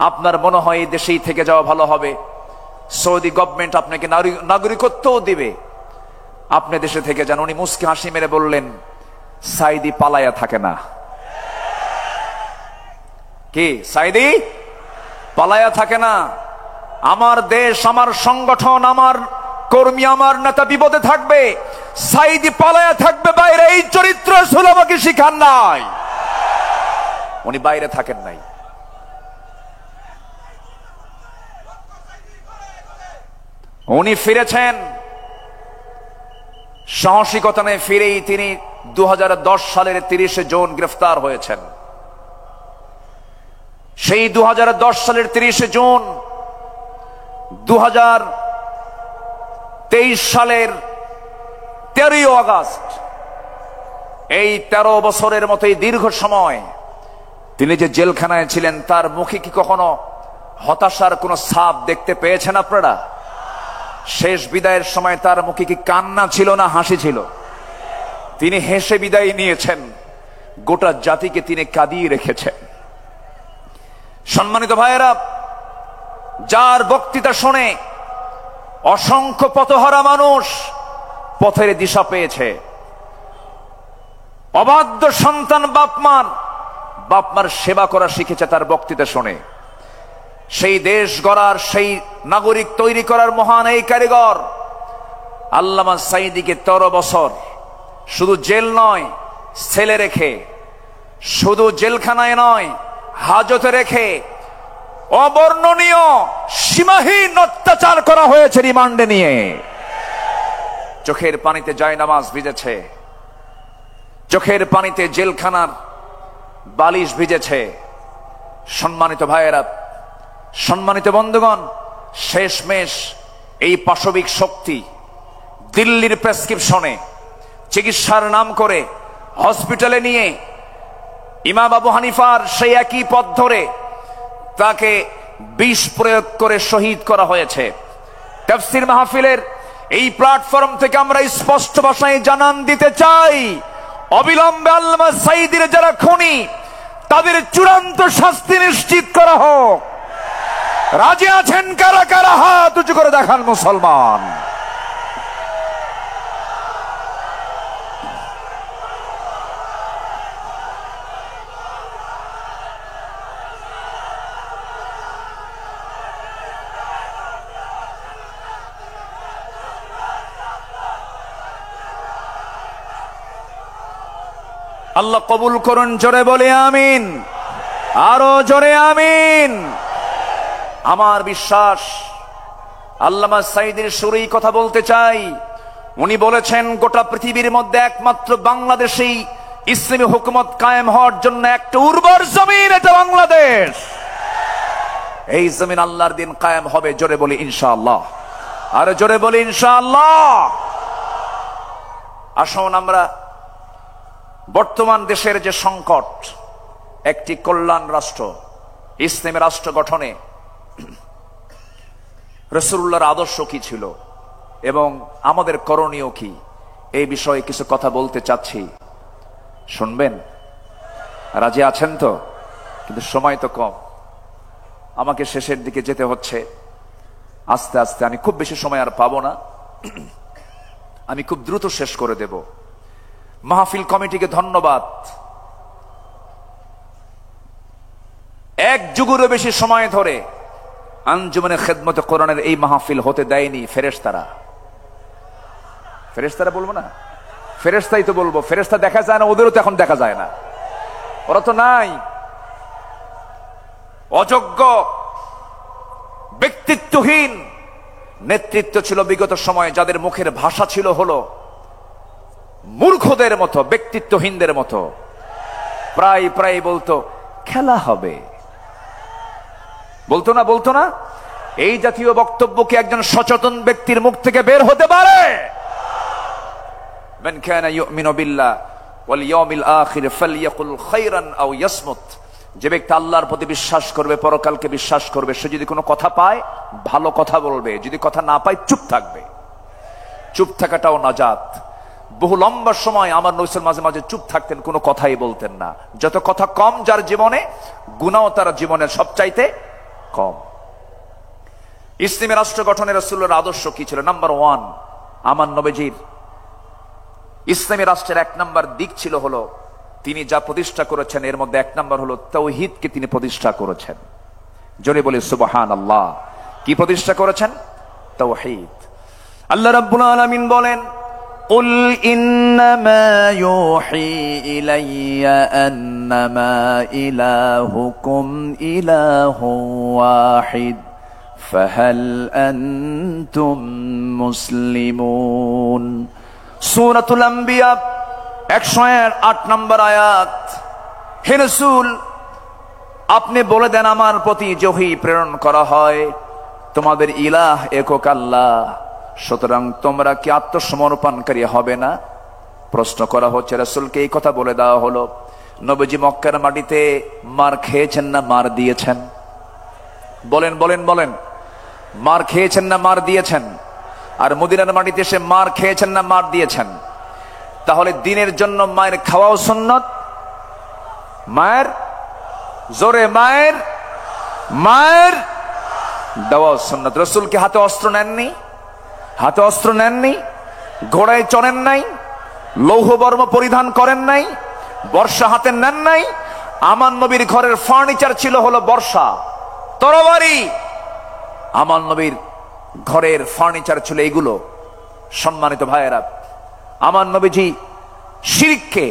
আপনার মনে হয় এই দেশেই থেকে যাওয়া ভালো হবে। সৌদি গভর্নমেন্ট আপনাকে নাগরিকত্বও দিবে, আপনি দেশে থেকে যান। উনি মুস্কি হাসি মেরে বললেন, সাইদি পালায়া থাকে না। কি সাইদি পালায়া থাকে না? আমার দেশ, আমার সংগঠন, আমার কর্মী, আমার নেতা বিপদে থাকবে, সাইদি পালায়া থাকবে বাইরে। এই চরিত্র রাসূল আমাকে শিখান নাই। উনি বাইরে থাকেন নাই। উনি ফিরেছেন সাহসিকতা নিয়ে। ফিরেই তিনি 2010 সালের 30 জুন গ্রেফতার হয়েছেন। সেই 2010 সালের 30 জুন 2023 সালের 13 আগস্ট, এই 13 বছরের মতো এই দীর্ঘ সময় তিনি যে জেলখানায় ছিলেন, তার মুখে কি কখনো হতাশার কোন ছাপ দেখতে পেয়েছেন আপনারা? শেষ বিদায়ের সময় তার মুখে কি কান্না ছিল না হাসি ছিল? তিনি হেসে বিদায় নিয়েছেন, গোটা জাতিকে তিনি কাঁদিয়ে রেখেছেন। সম্মানিত ভাইয়েরা, যার বক্তৃতা শুনে অসংখ্য পথহারা মানুষ পথের দিশা পেয়েছে, অবাধ্য সন্তান বাপমার সেবা করা শিখেছে তার বক্তৃতা শুনে। সেই দেশ গড়ার, সেই নাগরিক তৈরি করার মহান এই কারিগর আল্লামা সাঈদীকে 13 বছর শুধু জেল নয়, ছেলে রেখে, শুধু জেলখানায় নয়, হাজতে রেখে অবর্ণনীয় সীমাহীন অত্যাচার করা হয়েছে রিমান্ডে নিয়ে। চোখের পানিতে জায়নামাজ ভিজেছে, চোখের পানিতে জেলখানার বালিশ ভিজেছে। সম্মানিত ভাইয়েরা, সম্মানিত বন্ধুগণ, শেষমেশ এই পাশবিক শক্তি দিল্লির প্রেসক্রিপশনে চিকিৎসার নাম করে হসপিটালে নিয়ে ইমাম আবু হানিফার সেই একই পথ ধরে তাকে বিষ প্রয়োগ করে শহীদ করা হয়েছে। তাফসীর মাহফিলের এই প্ল্যাটফর্ম থেকে আমরা স্পষ্ট ভাষায় জানান দিতে চাই, অবিলম্বে আল্লামা সাঈদীর যারা খুনি তাদের চূড়ান্ত শাস্তি নিশ্চিত করা হোক। রাজি আছেন কারা কারা? হাত উঁচু করে দেখান মুসলমান। আল্লাহ কবুল করুন, জোরে বলে আমিন, আরো জোরে আমিন। আমার বিশ্বাস, আল্লামা সাঈদীর সুরেই কথা বলতে চাই। উনি বলেছেন, গোটা পৃথিবীর মধ্যে একমাত্র বাংলাদেশেই ইসলামী হুকুমত কায়েম হওয়ার জন্য একটা উর্বর জমিন, এটা বাংলাদেশ। এই জমিন আল্লাহর দিন কায়েম হবে, জোরে বলি ইনশাআল্লাহ, আরো জোরে বলি ইনশাআল্লাহ। আসুন আমরা বর্তমান দেশের যে সংকট, একটি কল্যাণ রাষ্ট্র, ইসলামী রাষ্ট্র গঠনে রাসূলুল্লাহর আদর্শ কি ছিল এবং আমাদের করণীয় কি, এই বিষয়ে কিছু কথা বলতে চাচ্ছি। শুনবেন? রাজি আছেন তো? কিন্তু সময় তো কম, আমাকে শেষের দিকে যেতে হচ্ছে আস্তে আস্তে। আমি খুব বেশি সময় আর পাবো না, আমি খুব দ্রুত শেষ করে দেব। মাহফিল কমিটিকে ধন্যবাদ। এক যুগেরও বেশি সময় ধরে আঞ্জুমানে খেদমতে কোরআনের এই মাহফিল হতে দেয়নি ফেরেশতারা। ফেরেশতারা বলবো না, ফেরেশতাই তো বলবো। ফেরেশতা দেখা যায় না, ওদেরও তো এখন দেখা যায় না, ওরা তো নাই। অযোগ্য, ব্যক্তিত্বহীন নেতৃত্ব ছিল বিগত সময়ে, যাদের মুখের ভাষা ছিল হলো মূর্খদের মতো, ব্যক্তিত্বহীনদের মতো। প্রায় প্রায় বলতো খেলা হবে, বলতো না? এই জাতীয় বক্তব্য কি একজন সচেতন ব্যক্তির মুখ থেকে বের হতে পারে? মান কানা ইউমিনু বিল্লাহ ওয়াল ইয়াউমিল আখির ফালইয়াকুল খায়রান আও ইয়াসমুত। যে ব্যক্তি আল্লাহর প্রতি বিশ্বাস করবে, পরকালকে বিশ্বাস করবে, সে যদি কোনো কথা পায় ভালো কথা বলবে, যদি কথা না পায় চুপ থাকবে। চুপ থাকাটাও নাজাত। বহু লম্বা সময় আমার নবী মাঝে মাঝে চুপ থাকতেন, কোনো কথাই বলতেন না। যত কথা কম যার জীবনে, গুনাহও তার জীবনের সবচাইতে কম। ইসলামী রাষ্ট্র গঠনের রাসূলের আদর্শ কি ছিল? নাম্বার 1, আমার নবীজির ইসলামী রাষ্ট্রের 1 নাম্বার দিক ছিল হলো, তিনি যা প্রতিষ্ঠা করেছেন এর মধ্যে 1 নাম্বার হলো তাওহীদকে তিনি প্রতিষ্ঠা করেছেন। জোরে বলি সুবহানাল্লাহ। কি প্রতিষ্ঠা করেছেন? তাওহীদ। আল্লাহ রাব্বুল আলামিন বলেন, قل إنما يوحي إلي أنما إلهكم إله واحد فهل أنتم مسلمون। সূরাতুল আম্বিয়া 108 নম্বর আয়াত। হে রাসূল, আপনি বলে দেন আমার প্রতি ওহী প্রেরণ করা হয়, তোমাদের ইলাহ একক আল্লাহ, সুতরাং তোমরা কি আত্মসমর্পণকারী হবে না? প্রশ্ন করা হচ্ছে, রাসূলকে এই কথা বলে দেওয়া হলো। নবীজি মক্কার মাটিতে মার খেয়েছেন না মার দিয়েছেন? বলেন, মার খেয়েছেন না মার দিয়েছেন? আর মদিনার মাটিতে এসে মার খেয়েছেন না মার দিয়েছেন? তাহলে দিনের জন্য মায়ের খাওয়াও সুন্নত, মায়ের জোরে মায়ের মায়ের দেওয়াও সুন্নত। রাসূল কি হাতে অস্ত্র নেননি? হাতে অস্ত্র নেননি? ঘোড়ায় চড়েন নাই? লৌহ বর্ম পরিধান করেন নাই? বর্ষা হাতে নেন নাই? আমার নবীর ঘরের ফার্নিচার ছিল হলো বর্ষা, তরবারি। আমার নবীর ঘরের ফার্নিচার ছিল এগুলো। সম্মানিত ভাইয়েরা, আমার নবীজি শিরককে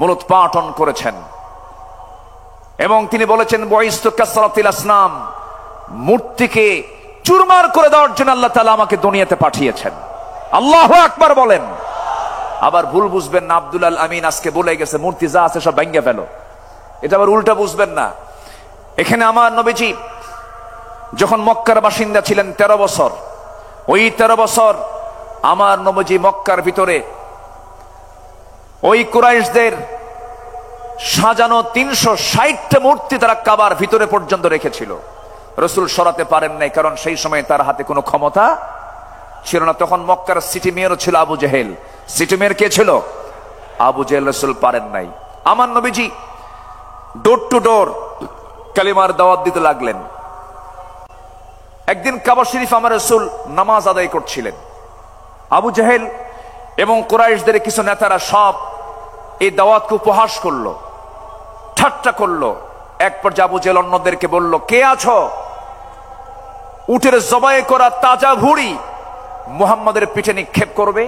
মূলোৎপাটন করেছেন এবং তিনি বলেছেন বয়স্তু কাসরাতিল আসনাম, মূর্তিকে চুরমার করে দেওয়ার জন্য আল্লাহ তাআলা আমাকে দুনিয়াতে পাঠিয়েছেন। আল্লাহু আকবার বলেন। আবার ভুল বুঝবেন না, আব্দুল আল আমিন আজকে বলে গেছে মূর্তি যা আছে সব ভেঙে ফেলো, এটা আবার উল্টা বুঝবেন না। এখানে আমার নবীজি যখন মক্কার বাসিন্দা ছিলেন 13 বছর, ওই 13 বছর আমার নবীজি মক্কার ভিতরে ওই কুরাইশদের সাজানো 360টা মূর্তি তারা কাবার ভিতরে পর্যন্ত রেখেছিল। রাসূল সরাতে পারেন নাই, কারণ সেই সময় তার হাতে কোনো ক্ষমতা ছিল না। তখন মক্কার সিটি মেয়রও ছিল Abu Jahl. City mayor K ছিল? আবু জেহেল। রাসূল পারেন নাই। আমার নবীজি ডোর টু ডোর কালিমার দাওয়াত দিতে লাগলেন। একদিন কাবা শরীফ আমার রাসূল নামাজ আদায় করছিলেন। আবু জেহেল এবং কুরাইশদের কিছু নেতারা সব এই দাওয়াতকে উপহাস করলো, ঠাট্টা করলো। এক পর্যায়ে আবু জেহেল অন্যদেরকে বলল, কে আছো? উটের জবাই করা তাজা ভুঁড়ি মুহাম্মাদের পিঠে নিক্ষেপ করবে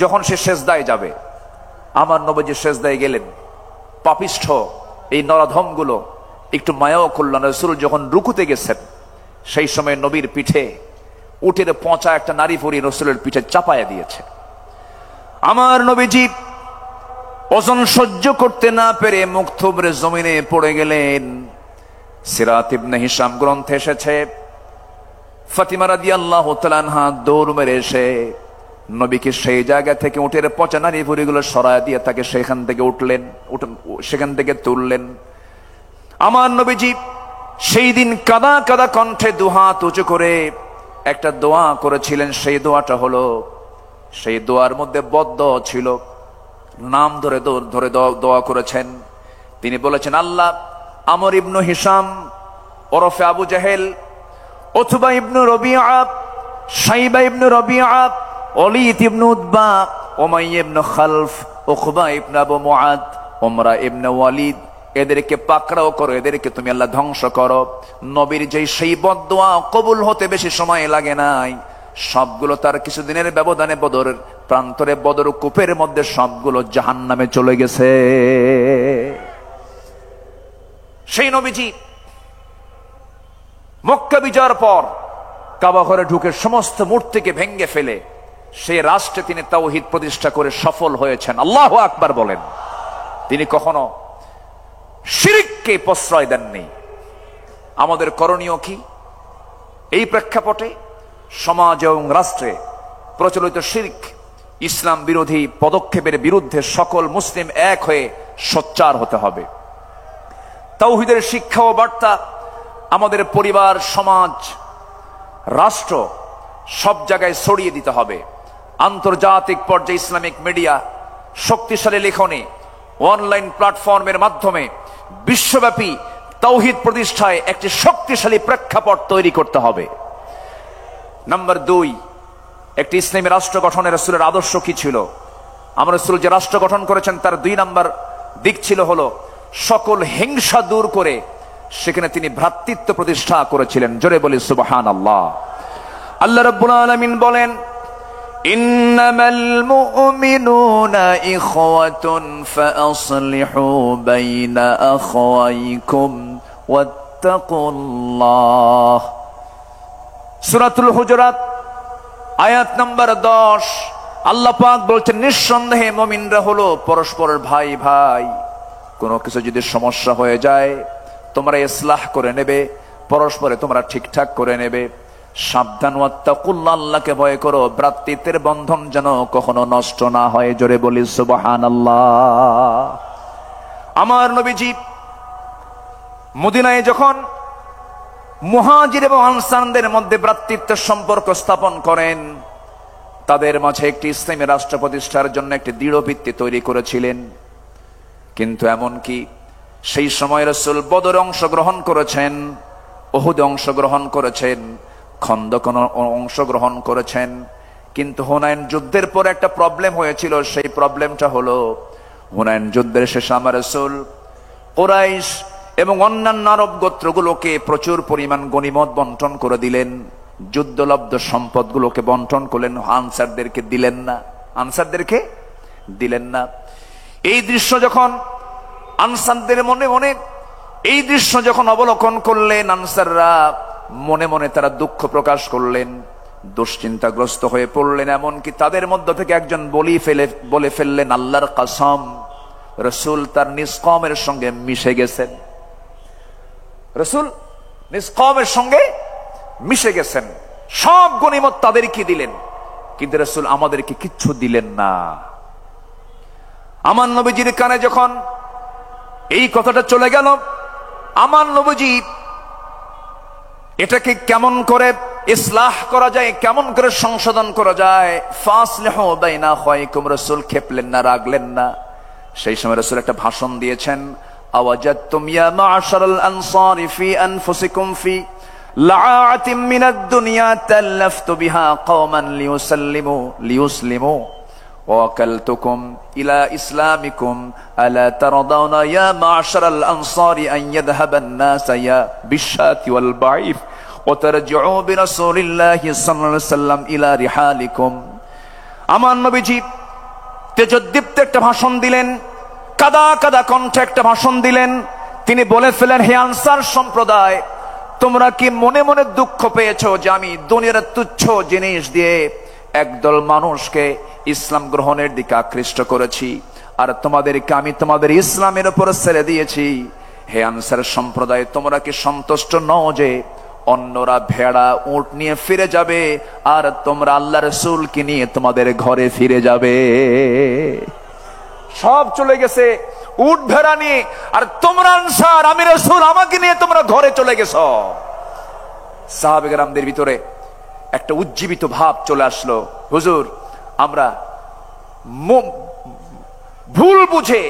যখন সে সেজদায় যাবে। আমার নবীজি সেজদায় গেলেন। পাপিষ্ঠ এই নরাধমগুলো একটু মায়াও করলেন। রাসূল যখন রুকুতে গেছেন সেই সময় নবীর পিঠে উটের পচা একটা নারী ভুঁড়ি রাসূলের পিঠে চাপায়া দিয়েছে। আমার নবীজি ওজন সহ্য করতে না পেরে মুখ থুবড়ে জমিনে পড়ে গেলেন। সিরাত ইবনে হিশাম গ্রন্থে এসেছে, ফাতিমা রাদিয়াল্লাহু তাআলা আনহা দৌড় মেরে এসে নবীকে সেই জায়গা থেকে উটের পচা নারী ভুঁড়িগুলো সরায় দিয়ে তাকে সেখান থেকে তুললেন। আমার নবীজি সেই দিন কাদা কাদা কণ্ঠে দুহাত উঁচু করে একটা দোয়া করেছিলেন। সেই দোয়াটা হলো, সেই দোয়ার মধ্যে বদদোয়া ছিল, নাম ধরে ধরে দোয়া করেছেন। তিনি বলেছেন, আল্লাহ আমর ইবনু হিশাম ওরফে আবু জাহেল, উতবা ইবনু রবিআ, শাইবা ইবনু রবিআ, ওলীদ ইবনু উতবা, উমাইয়া ইবনু খালফ, উকবা ইবনু আবু মুআদ, উমরা ইবনু ওয়ালিদ, এদেরকে পাকড়াও করো, এদেরকে তুমি আল্লাহ ধ্বংস করো। নবীর যেই সেই বদদোয়া কবুল হতে বেশি সময় লাগে নাই, সবগুলো তার কিছুদিনের ব্যবধানে বদরের প্রান্তরে বদর কূপের মধ্যে সবগুলো জাহান্নামে চলে গেছে। সেই নবীজি মক্কা বিজয়ের পর কাবা ঘরে ঢুকে সমস্ত মূর্তিকে ভেঙ্গে ফেলে সেই রাষ্ট্রে তিনি তাওহীদ প্রতিষ্ঠা করে সফল হয়েছেন। আল্লাহু আকবার বলেন। তিনি কখনো শিরককে প্রশ্রয় দেননি। আমাদের করণীয় কি? এই প্রেক্ষাপটে সমাজ এবং রাষ্ট্রে প্রচলিত শিরক, ইসলাম বিরোধী পদক্ষেপের বিরুদ্ধে সকল মুসলিম এক হয়ে সোচ্চার হতে হবে। তাওহীদের শিক্ষা ও বার্তা আমাদের পরিবার, সমাজ, রাষ্ট্র সব জায়গায় ছড়িয়ে দিতে হবে। আন্তর্জাতিক পর্যায়ে ইসলামিক মিডিয়া, শক্তিশালী লেখনী, অনলাইন প্ল্যাটফর্মের মাধ্যমে বিশ্বব্যাপী তাওহীদ প্রতিষ্ঠায় একটি শক্তিশালী প্রেক্ষাপট তৈরি করতে হবে। নাম্বার 2, একটি ইসলামী রাষ্ট্র গঠনের রাসূলের আদর্শ কি ছিল? আমরা রাসূল যে রাষ্ট্র গঠন করেছেন তার 2 নাম্বার দিক ছিল হলো সকল হিংসা দূর করে সেখানে তিনি ভ্রাতৃত্ব প্রতিষ্ঠা করেছিলেন। জোরে বলি সুবহানাল্লাহ। আল্লাহ রাব্বুল আলামিন বলেন, ইন্নামাল মুমিনুনা ইখওয়াতুন ফাআসলিহু বাইনা আখাওয়াইকুম ওয়াত্তাকুল্লাহ। সূরাতুল হুজুরাত আয়াত নাম্বার 10। আল্লাহ পাক বলছেন, নিঃসন্দেহে মুমিনরা হলো পরস্পরের ভাই ভাই। কোনো কিছু যদি সমস্যা হয়ে যায় তোমরা ইসলাহ করে নেবে, পরস্পরে তোমরা ঠিকঠাক করে নেবে। সাবধান, ওয়াত্তাকুল্লাহ, আল্লাহকে ভয় করো, ভ্রাতৃত্বের বন্ধন যেন কখনো নষ্ট না হয়। জোরে বলি সুবহানাল্লাহ। আমার নবীজি মদিনায় যখন মুহাজির এবং আনসারদের মধ্যে ভ্রাতৃত্ব সম্পর্ক স্থাপন করেন। তাদের মাঝে একটি ইসলামী রাষ্ট্র প্রতিষ্ঠার জন্য একটি দৃঢ় ভিত্তি তৈরি করেছিলেন। কিন্তু এমনকি সেই সময় রাসূল বদরে অংশগ্রহণ করেছেন, উহুদে অংশগ্রহণ করেছেন, খন্দকে অংশগ্রহণ করেছেন। কিন্তু হুনাইন যুদ্ধের পর একটা প্রবলেম হয়েছিল। সেই প্রবলেমটা হলো, হুনাইন যুদ্ধের শেষে আমার রাসূল কুরাইশ এবং অন্যান্য আরব গোত্রগুলোকে প্রচুর পরিমাণ গনিমত বন্টন করে দিলেন, যুদ্ধলব্ধ সম্পদগুলোকে বন্টন করলেন, আনসারদেরকে দিলেন না, আনসারদেরকে দিলেন না। এই দৃশ্য যখন আনসারদের মনে মনে এই দৃশ্য যখন অবলোকন করলেন, আনসাররা মনে মনে তারা দুঃখ প্রকাশ করলেন, দুশ্চিন্তাগ্রস্ত হয়ে পড়লেন। এমনকি তাদের মধ্য থেকে একজন বলে ফেললেন, আল্লাহর কসম, রাসূল তার নিজ কওমের সঙ্গে মিশে গেছেন, রাসূল নিজ কওমের সঙ্গে মিশে গেছেন, সব গনিমত তাদেরকে দিলেন, কিন্তু রাসূল আমাদেরকে কিচ্ছু দিলেন না। আমার নবীজির কানে যখন এই কথাটা চলে গেল, আমার নবীজি এটাকে কেমন করে ইসলাহ করা যায়, কেমন করে সংশোধন করা যায়, ফাসলিহু বাইনা আখাইকুম, রাসূল খেপলেন না, রাগলেন না। সেই সময় রাসূল একটা ভাষণ দিয়েছেন, আওয়াজাতুম ইয়া মা'শারাল আনসারি ফি আনফুসিকুম ফি লাআতিম মিনাদ দুনিয়া তাল্লাফতু বিহা কওমান লিয়ুসলিমু ওয়াকালতুকুম ইলা ইসলামিকুম আলা তারদাউনা ইয়া মা'শারাল আনসারি আন ইয়াযহাবান নাস ইয়া বিশাতি ওয়াল বাঈফ ওয়া তারজিউ বিরাসূলিল্লাহি সাল্লাল্লাহু আলাইহি ওয়াসাল্লাম ইলা রিহালিকুম। আমার নবীজি তেজোদ্দীপ্ত একটা ভাষণ দিলেন, কাদা কাদা কণ্ঠে একটা ভাষণ দিলেন। তিনি বলে ফেলেন, হে আনসার সম্প্রদায়, তোমরা কি মনে মনে দুঃখ পেয়েছো যে আমি দুনিয়ার তুচ্ছ জিনিস দিয়ে একদল মানুষকে ইসলাম গ্রহণের দিকে আকৃষ্ট করেছি, আর তোমাদেরকে আমি তোমাদের ইসলামের উপর ছেড়ে দিয়েছি? হে আনসার সম্প্রদায়, তোমরা কি সন্তুষ্ট নও যে অন্যরা ভেড়া উট নিয়ে ফিরে যাবে, আর তোমরা আল্লাহ রাসূলকে নিয়ে তোমাদের ঘরে ফিরে যাবে? সব চলে গেছে উট ভেড়া নিয়ে, আর তোমরা আনসার, আমি রাসূল, আমাকে নিয়ে তোমরা ঘরে চলে গেছো। সাহাবে কেরামদের ভিতরে একটা উজ্জীবিত ভাব চলে আসলো, হুজুর আমরা ভুল বুঝে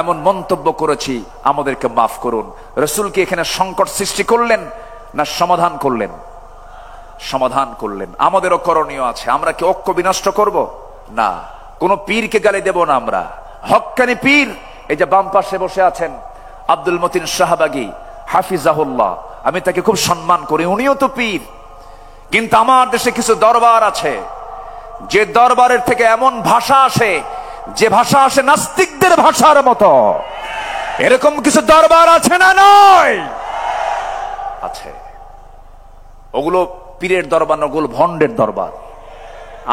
এমন মন্তব্য করেছি, আমাদেরকে মাফ করুন। রাসূলকে এখানে সংকট সৃষ্টি করলেন না সমাধান করলেন? সমাধান করলেন। আমাদেরও করণীয় আছে। আমরা কি ঐক্য বিনষ্ট করব? না। কোন পীরকে গালি দেব না আমরা। হক্কানি পীর, এই যে বাম পাশে বসে আছেন আব্দুল মতিন শাহবাগী হাফিজাহুল্লাহ, আমি তাকে খুব সম্মান করি, উনিও তো পীর। কিন্তু আমার দেশে কিছু দরবার আছে, যে দরবারের থেকে এমন ভাষা আসে, যে ভাষা আসে নাস্তিকদের ভাষার মতো। এরকম কিছু দরবার আছে না? নয়, আছে। ওগুলো পীরের দরবার না, ওগুলো ভণ্ডের দরবার।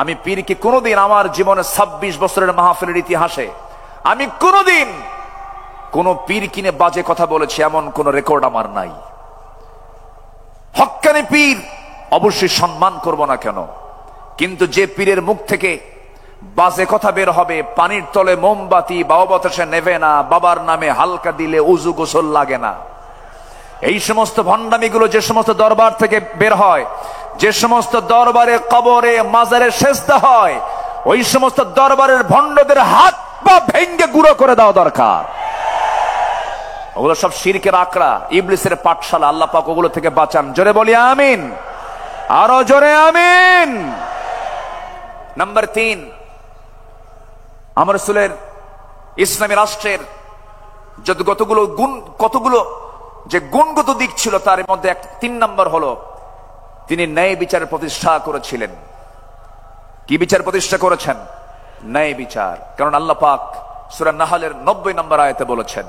আমি পীরকে কোনোদিন আমার জীবনে 26 বছরের মাহফিলের ইতিহাসে আমি কোনোদিন কোন পীর কিনে বাজে কথা বলেছি এমন কোন রেকর্ড আমার নাই। হক্কানি পীর অবশ্যই সম্মান করব না কেন, কিন্তু যে পীরের মুখ থেকে বাজে কথা বের হবে, পানির তলে মোমবাতি বাবা বাতাসে নেবে না, বাবার নামে হালকা দিলে উজু গোসল লাগে না, এই সমস্ত ভণ্ডামিগুলো যে সমস্ত দরবার থেকে বের হয়, যে সমস্ত দরবারে কবরে মাজারে সেজদা হয়, ওই সমস্ত দরবারের ভণ্ডদের হাত পা ভেঙ্গে গুঁড়ো করে দেওয়া দরকার। ওগুলো সব শিরকের আকড়া, ইবলিসের পাঠশালা। আল্লাহ পাক ওগুলো থেকে বাঁচান। জোরে বলি আমিন, আরো জোরে আমিন। নাম্বার 3, আমার রাসূলের ইসলামী রাষ্ট্রের কতগুলো যে গুণগত দিক ছিল, তার মধ্যে 3 নম্বর হলো তিনি ন্যায় বিচারের প্রতিষ্ঠা করেছিলেন। কি বিচার প্রতিষ্ঠা করেছেন? ন্যায় বিচার। কারণ আল্লাহ পাক সূরা নাহলের 90 নম্বর আয়াতে বলেছেন,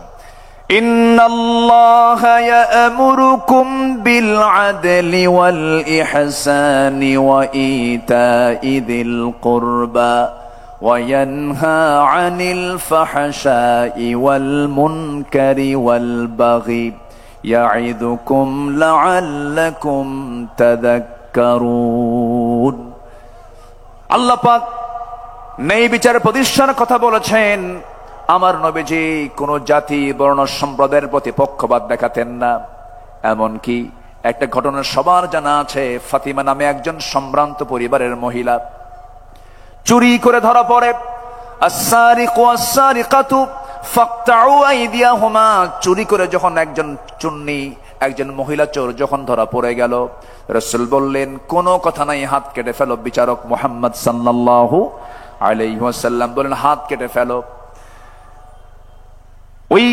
ইন্নাল্লাহা ইয়া'মুরুকুম বিল আদলি ওয়াল ইহসানি ওয়া ইতা'i যিল কুরবা ওয়া ইয়ানহা আনিল ফাহশাই ওয়াল মুনকারি ওয়াল বাগি ইয়া'iদুকুম লা'আল্লাকুম তাযাক্কারুন। আল্লাহ পাক ন্যায় বিচার প্রতিষ্ঠার কথা বলেছেন। আমার নবীজি কোন জাতি বর্ণ সম্প্রদায়ের প্রতি পক্ষপাত দেখাতেন না, এমনকি একটা ঘটনা সবার জানা আছে। ফাতিমা নামে একজন সম্ভ্রান্ত পরিবারের মহিলা চুরি করে ধরা পড়ে। আস-সারিকু ওয়াস-সারিকাতু ফাকতাউ আইদিয়াহুমা, চুরি করে যখন একজন চুন্নি, একজন মহিলা চোর যখন ধরা পড়ে গেল, রাসূল বললেন কোনো কথা নাই, হাত কেটে ফেলো। বিচারক মুহাম্মদ সাল্লাল্লাহু আলাইহি ওয়াসাল্লাম বলেন হাত কেটে ফেলো। ওই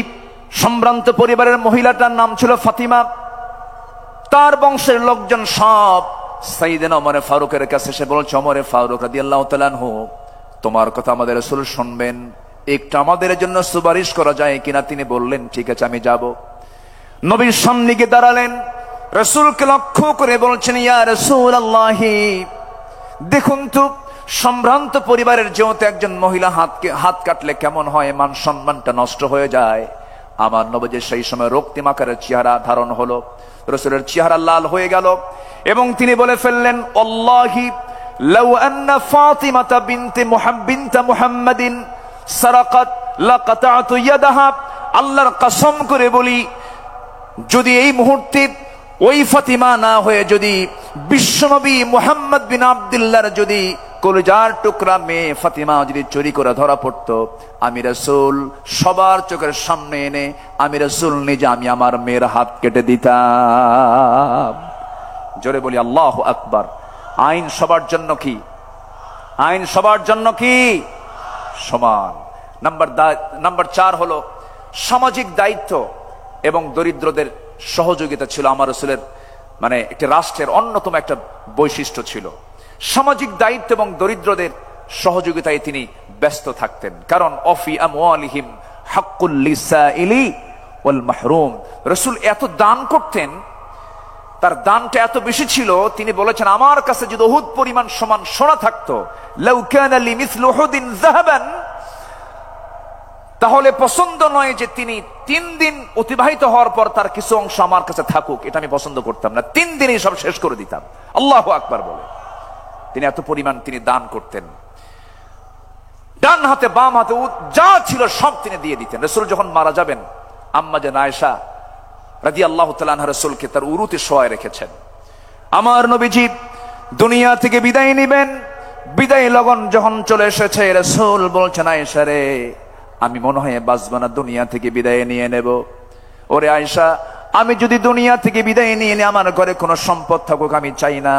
সম্ভ্রান্ত পরিবারের মহিলাটার নাম ছিল ফাতিমা। তার বংশের লোকজন সব সাইয়েদনা ওমর ফারুকের কাছে এসে বলছে, ওমর ফারুক রাদিয়াল্লাহু তাআলা আনহু, তোমার কথা আমাদের রাসূল শুনবেন, একটু আমাদের জন্য সুপারিশ করা যায় কিনা? তিনি বললেন ঠিক আছে, আমি যাব। নবীর সামনে গিয়ে দাঁড়ালেন, রাসূলকে লক্ষ্য করে বলছেন, ইয়া রাসূলুল্লাহ, দেখুন তো সম্ভ্রান্ত পরিবারের যেহেতু একজন মহিলা হাত কাটলে কেমন হয়, মান সম্মানটা নষ্ট হয়ে যায়। আমার নবীর সেই সময় রক্তিম আকারের চেহারা ধারণ হলো, রাসূলের চেহারা লাল হয়ে গেল এবং তিনি বলে ফেললেন, আল্লাহি লাউ আন্না ফাতিমাতা বিনতে মুহাম্মাদিন সারাকাত লাকাতাতু ইয়াদাহা, আল্লাহর কসম করে বলি, যদি এই মুহূর্তে ওই ফাতিমা না হয়ে যদি বিশ্বনবী মুহাম্মদ বিন আব্দুল্লাহর যদি কলিজার টুকরা মেয়ে ফাতিমা যদি চুরি করে ধরা পড়তো, আমি রাসূল সবার চোখের সামনে এনে আমি রাসূল নিজে আমি আমার মেয়ের হাত কেটে দিতাম। জোরে বলি আল্লাহু আকবার। আইন সবার জন্য কি? আইন সবার জন্য কি? সমান। নাম্বার 4 হলো সামাজিক দায়িত্ব এবং দরিদ্রদের সহযোগিতা ছিল আমার রাসূলের, মানে একটি রাষ্ট্রের অন্যতম একটা বৈশিষ্ট্য ছিল। সামাজিক দায়িত্ব এবং দরিদ্রদের সহযোগিতায় তিনি ব্যস্ত থাকতেন, কারণ অফি আমওয়ালিহিম হাক্কুল লিসাইলি ওয়াল মাহরুম। রাসূল এত দান করতেন, তার দানটা এত বেশি ছিল, তিনি বলেছেন আমার কাছে যদি উহুদ পরিমাণ সমান সোনা থাকতো, লাউ কানা লিমিসলু উহুদিন যাহাবান, তাহলে পছন্দ নয় যে তিনি 3 দিন অতিবাহিত হওয়ার পর তার কিছু অংশ আমার কাছে থাকুক, এটা আমি পছন্দ করতাম না। 3 দিনই সব শেষ করে দিতাম। আল্লাহু আকবার বলে তিনি এত পরিমাণ তিনি দান করতেন। ডান হাতে বাম হাতে যা ছিল সব তিনি দিয়ে দিতেন। রাসূল যখন মারা যাবেন, আম্মা জান আয়েশা রাদিয়াল্লাহু তাআলা আনহা রাসূলকে তার উরুতে শোয়ায় রেখেছেন। আমার নবীজি দুনিয়া থেকে বিদায় নেবেন, বিদায় লগন যখন চলে এসেছে, রাসূল বলছেন, আয়েশা রে, আমি মনে হয় বাঁচবো না, দুনিয়া থেকে বিদায় নিয়ে নেব। ওরে আয়েশা, আমি যদি দুনিয়া থেকে বিদায় নিয়ে নিই, আমার ঘরে কোনো সম্পদ থাকুক আমি চাই না।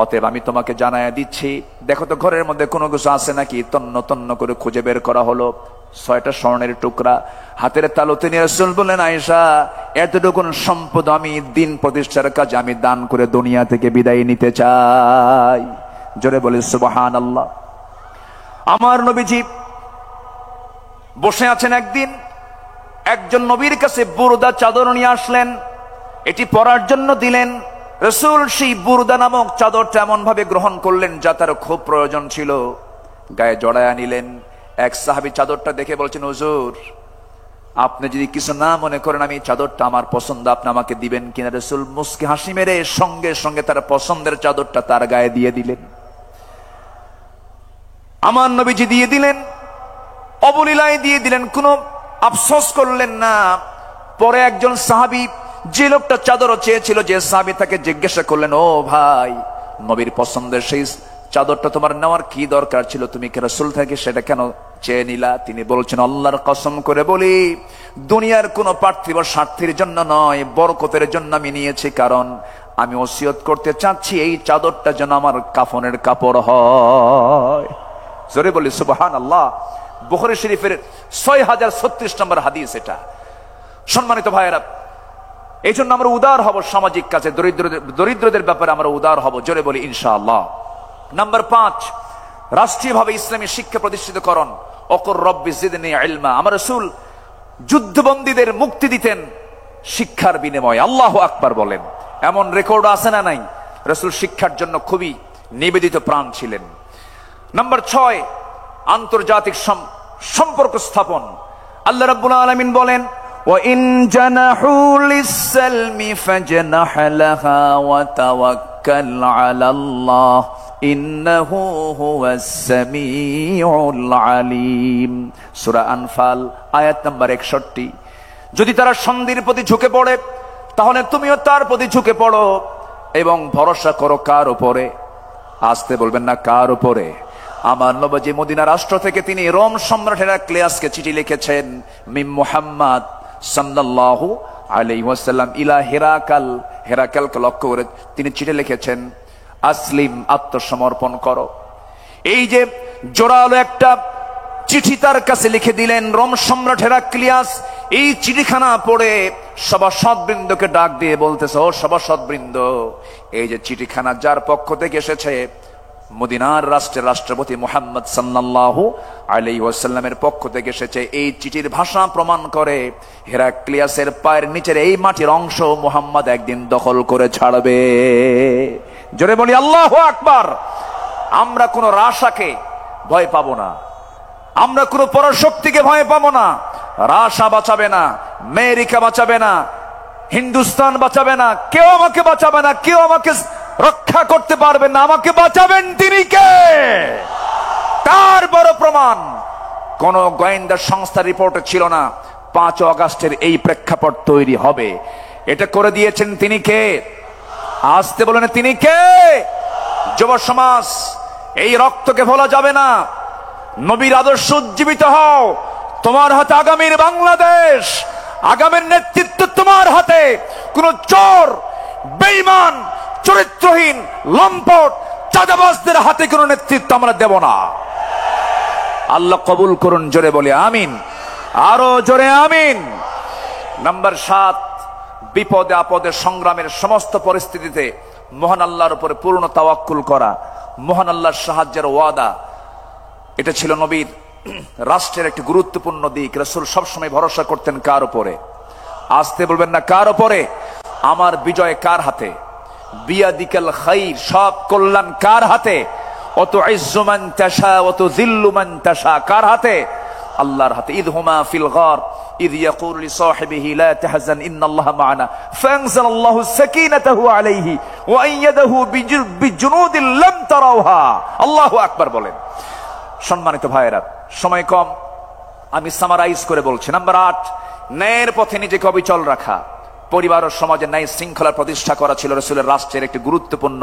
অতএব আমি তোমাকে জানায়া দিচ্ছি, দেখো তো ঘরের মধ্যে কোনো কিছু আছে নাকি। তন্ন তন্ন করে খুঁজে বের করা হলো 6টা স্বর্ণের টুকরা হাতের তালুতে নিয়ে রাসূল বললেন, আয়েশা, এতটুকু সম্পদ আমি দিন প্রতিষ্ঠার কাজে আমি দান করে দুনিয়া থেকে বিদায় নিতে চাই। জোরে বলে সুবহানাল্লাহ। আমার নবীজি বসে আছেন, একদিন একজন নবীর কাছে বুরদা চাদর নিয়ে আসলেন, এটি পরার জন্য দিলেন। রাসূল সেই বুরদা নামক চাদরটা এমন ভাবে গ্রহণ করলেন যা তার খুব প্রয়োজন ছিল, গায়ে জড়ায়া নিলেন। এক সাহাবী চাদরটা দেখে বলছেন, হুজুর, আপনি যদি কিছু না মনে করেন, আমি চাদরটা আমার পছন্দ, আপনি আমাকে দিবেন কিনা? রাসূল মুস্কি হাসি মেরে সঙ্গে সঙ্গে তার পছন্দের চাদরটা তার গায়ে দিয়ে দিলেন। আমার নবীজি দিয়ে দিলেন, অবলীলায় দিয়ে দিলেন, কোনো আফসোস করলেন না। পরে একজন সাহাবী, যে লোকটা চাদর চেয়েছিল, যে সাহাবী তাকে জিজ্ঞাসা করলেন, ও ভাই, নবীর পছন্দের সেই চাদরটা তোমার নেওয়ার কি দরকার ছিল? তুমি কি রাসূল থেকে সেটা কেন চেয়ে নিলা? তিনি বলছেন, আল্লাহর কসম করে বলি, দুনিয়ার কোনো পার্থিব স্বার্থের জন্য নয়, বরকতের জন্য আমি নিয়েছি। কারণ আমি ওসিয়ত করতে চাচ্ছি এই চাদরটা যেন আমার কাফনের কাপড় হয়। জোরে বলি সুবহানাল্লাহ। বুখারী শরীফের 6036 নম্বর হাদিস এটা। সম্মানিত ভাইয়েরা, এই জন্য আমরা উদার হব সামাজিক কাজে, দরিদ্রদের ব্যাপারে আমরা উদার হব। জোরে বলি ইনশাআল্লাহ। নাম্বার 5, রাষ্ট্রীয়ভাবে ইসলামী শিক্ষা প্রতিষ্ঠিতকরণ। ওকুর রব্বি জিদনি ইলমা। আমার রাসূল যুদ্ধবন্দীদের মুক্তি দিতেন শিক্ষার বিনিময়ে। আল্লাহু আকবার বলেন। এমন রেকর্ড আছে না নাই? রাসূল শিক্ষার জন্য খুবই নিবেদিত প্রাণ ছিলেন। নাম্বার 6, আন্তর্জাতিক সম্পর্ক স্থাপন। আল্লাহ রাব্বুল আলামিন বলেন, وَإِن جَنَحُوا لِلسَّلْمِ فَاجْنَحْ لَهَا وَتَوَكَّلْ عَلَى اللَّهِ إِنَّهُ هُوَ السَّمِيعُ الْعَلِيمُ। সূরা আনফাল আয়াত নাম্বার 61। যদি তারা সন্ধির প্রতি ঝুঁকে পড়ে, তাহলে তুমিও তার প্রতি ঝুঁকে পড়ো এবং ভরসা করো কার উপরে? আসতে বলবেন না, কার উপরে? আমার নবী মদিনা রাষ্ট্র থেকে তিনি রোম সম্রাট হেরাক্লিয়াসকে চিঠি লিখেছেন, মিম মুহাম্মদ সাল্লাল্লাহু আলাইহি ওয়াসাল্লাম ইলা হেরাকাল, হেরাকালকে লক্ষ্য করে তিনি চিঠি লিখেছেন, আসলিম, আত্মসমর্পণ করো। এই যে জোরালো একটা চিঠি তার কাছে লিখে দিলেন রোম সম্রাট হেরাক্লিয়াস। এই চিঠিখানা পড়ে সভাসদবৃন্দকে ডাক দিয়ে বলতেছে, ও সভাসদবৃন্দ, এই যে চিঠিখানা যার পক্ষ থেকে এসেছে, মদিনার রাষ্ট্রের রাষ্ট্রপতি মুহাম্মদ সাল্লাল্লাহু আলাইহি ওয়াসাল্লামের পক্ষ থেকে এসেছে। এই চিঠির ভাষা প্রমাণ করে হেরাক্লিয়াসের পায়ের নিচের এই মাটির অংশ মুহাম্মদ একদিন দখল করে ছাড়বে। জোরে বলি আল্লাহু আকবার। আমরা কোন রাশাকে ভয় পাবো না, আমরা কোন পরাশক্তিকে ভয় পাবো না। রাশা বাঁচাবে না, আমেরিকা বাঁচাবে না, হিন্দুস্তান বাঁচাবে না, কেউ আমাকে বাঁচাবে না, কেউ আমাকে রক্ষা করতে পারবেন না। আমাকে বাঁচাবেন তিনি কে? তার বড় প্রমাণ কোন গোয়েন্দা সংস্থার রিপোর্টে ছিল না 5 আগস্টের এই প্রেক্ষাপট তৈরি হবে। এটা করে দিয়েছেন তিনি কে? আসতে বলেন, তিনি কে? যুব সমাজ, এই রক্তকে ভোলা যাবে না। নবীর আদর্শ উজ্জীবিত হও। তোমার হাতে আগামীর বাংলাদেশ, আগামীর নেতৃত্ব তোমার হাতে। কোন চোর, বেঈমান, চরিত্রহীন, লম্পট, চাঁদাবাজদের হাতে কোন নেতৃত্ব আমরা দেব না। আল্লাহ কবুল করুন। জোরে বলে আমিন, আরো জোরে আমিন। নাম্বার 7, বিপদে আপদে সংগ্রামের সমস্ত পরিস্থিতিতে মহান আল্লাহর উপরে পূর্ণ তাওয়াক্কুল করা, মহান আল্লাহর সাহায্যের ওয়াদা, এটা ছিল নবীর রাষ্ট্রের একটি গুরুত্বপূর্ণ দিক। রাসূল সবসময় ভরসা করতেন কার উপরে? আসতে বলবেন না, কার উপরে? আমার বিজয় কার হাতে? বিয়াদিকাল খাইর, সব কল্যাণ কার হাতে? অতুইজ্জু মান তাশা ওয়া তুযিল্লু মান তাশা, কার হাতে? আল্লাহর হাতে। ইদহুমা ফিল গার ইদ ইয়াকুলু লিসাহিবিহি লা তাহজান ইন্নাল্লাহা মা'ানা ফাআনজালাল্লাহু সাকিনাতাহু আলাইহি ওয়া আইয়াদাহু বিজুনুদিন লাম তারাওহা। আল্লাহু আকবার বলেন। সম্মানিত ভাইয়েরা, সময় কম, আমি সামারাইজ করে বলছি। নাম্বার 8, ন্যায়ের পথে নিজেকে অবিচল রাখা। পরিবার ও সমাজে ন্যায় শৃঙ্খলা প্রতিষ্ঠা করা ছিল রাসূলের রাষ্ট্রের একটি গুরুত্বপূর্ণ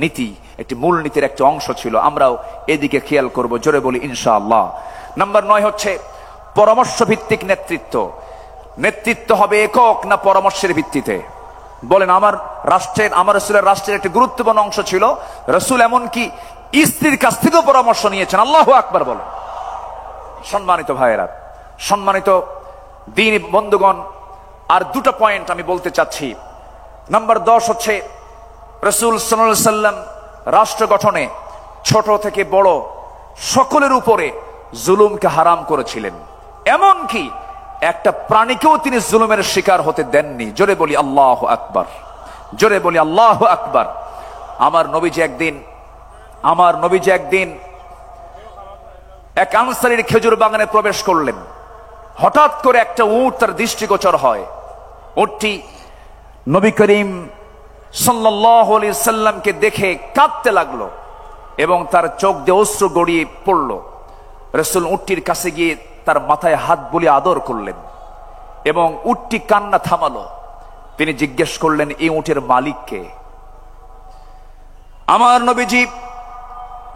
নীতি, একটি মূল নীতির একটি অংশ ছিল। আমরাও এদিকে খেয়াল করব। জোরে বলি ইনশাআল্লাহ। নাম্বার 9 হচ্ছে পরামর্শ ভিত্তিক নেতৃত্ব। নেতৃত্ব হবে একক না পরামর্শের ভিত্তিতে? বলেন, আমার রাষ্ট্রের, আমার রাসূলের রাষ্ট্রের একটি গুরুত্বপূর্ণ অংশ ছিল রাসূল এমনকি স্ত্রীর কাছ থেকেও পরামর্শ নিয়েছেন। আল্লাহু আকবার বলেন। সম্মানিত ভাইয়েরা, সম্মানিত দ্বীনি বন্ধুগণ, আর 2টা পয়েন্ট আমি বলতে চাচ্ছি। নাম্বার 10 হচ্ছে রাসূল সাল্লাল্লাহু আলাইহি ওয়াসাল্লাম রাষ্ট্র গঠনে ছোট থেকে বড় সকলের উপরে জুলুমকে হারাম করেছিলেন। এমনকি একটা প্রাণীকেও তিনি জুলুমের শিকার হতে দেননি। জোরে বলি আল্লাহু আকবার, জোরে বলি আল্লাহু আকবার। আমার নবীজি একদিন এক আনসারীর খেজুর বাগানে প্রবেশ করলেন। হঠাৎ করে একটা উট তার দৃষ্টিগোচর হয়। উটটি নবী করিম সাল্লাল্লাহু আলাইহি সাল্লামকে দেখে কাঁদতে লাগলো এবং তার চোখ দিয়ে অশ্রু গড়িয়ে পড়ল। রাসূল উটটির কাছে গিয়ে তার মাথায় হাত বুলিয়ে আদর করলেন এবং উটটি কান্না থামালো। তিনি জিজ্ঞেস করলেন, এই উটের মালিক কে? আমার নবীজি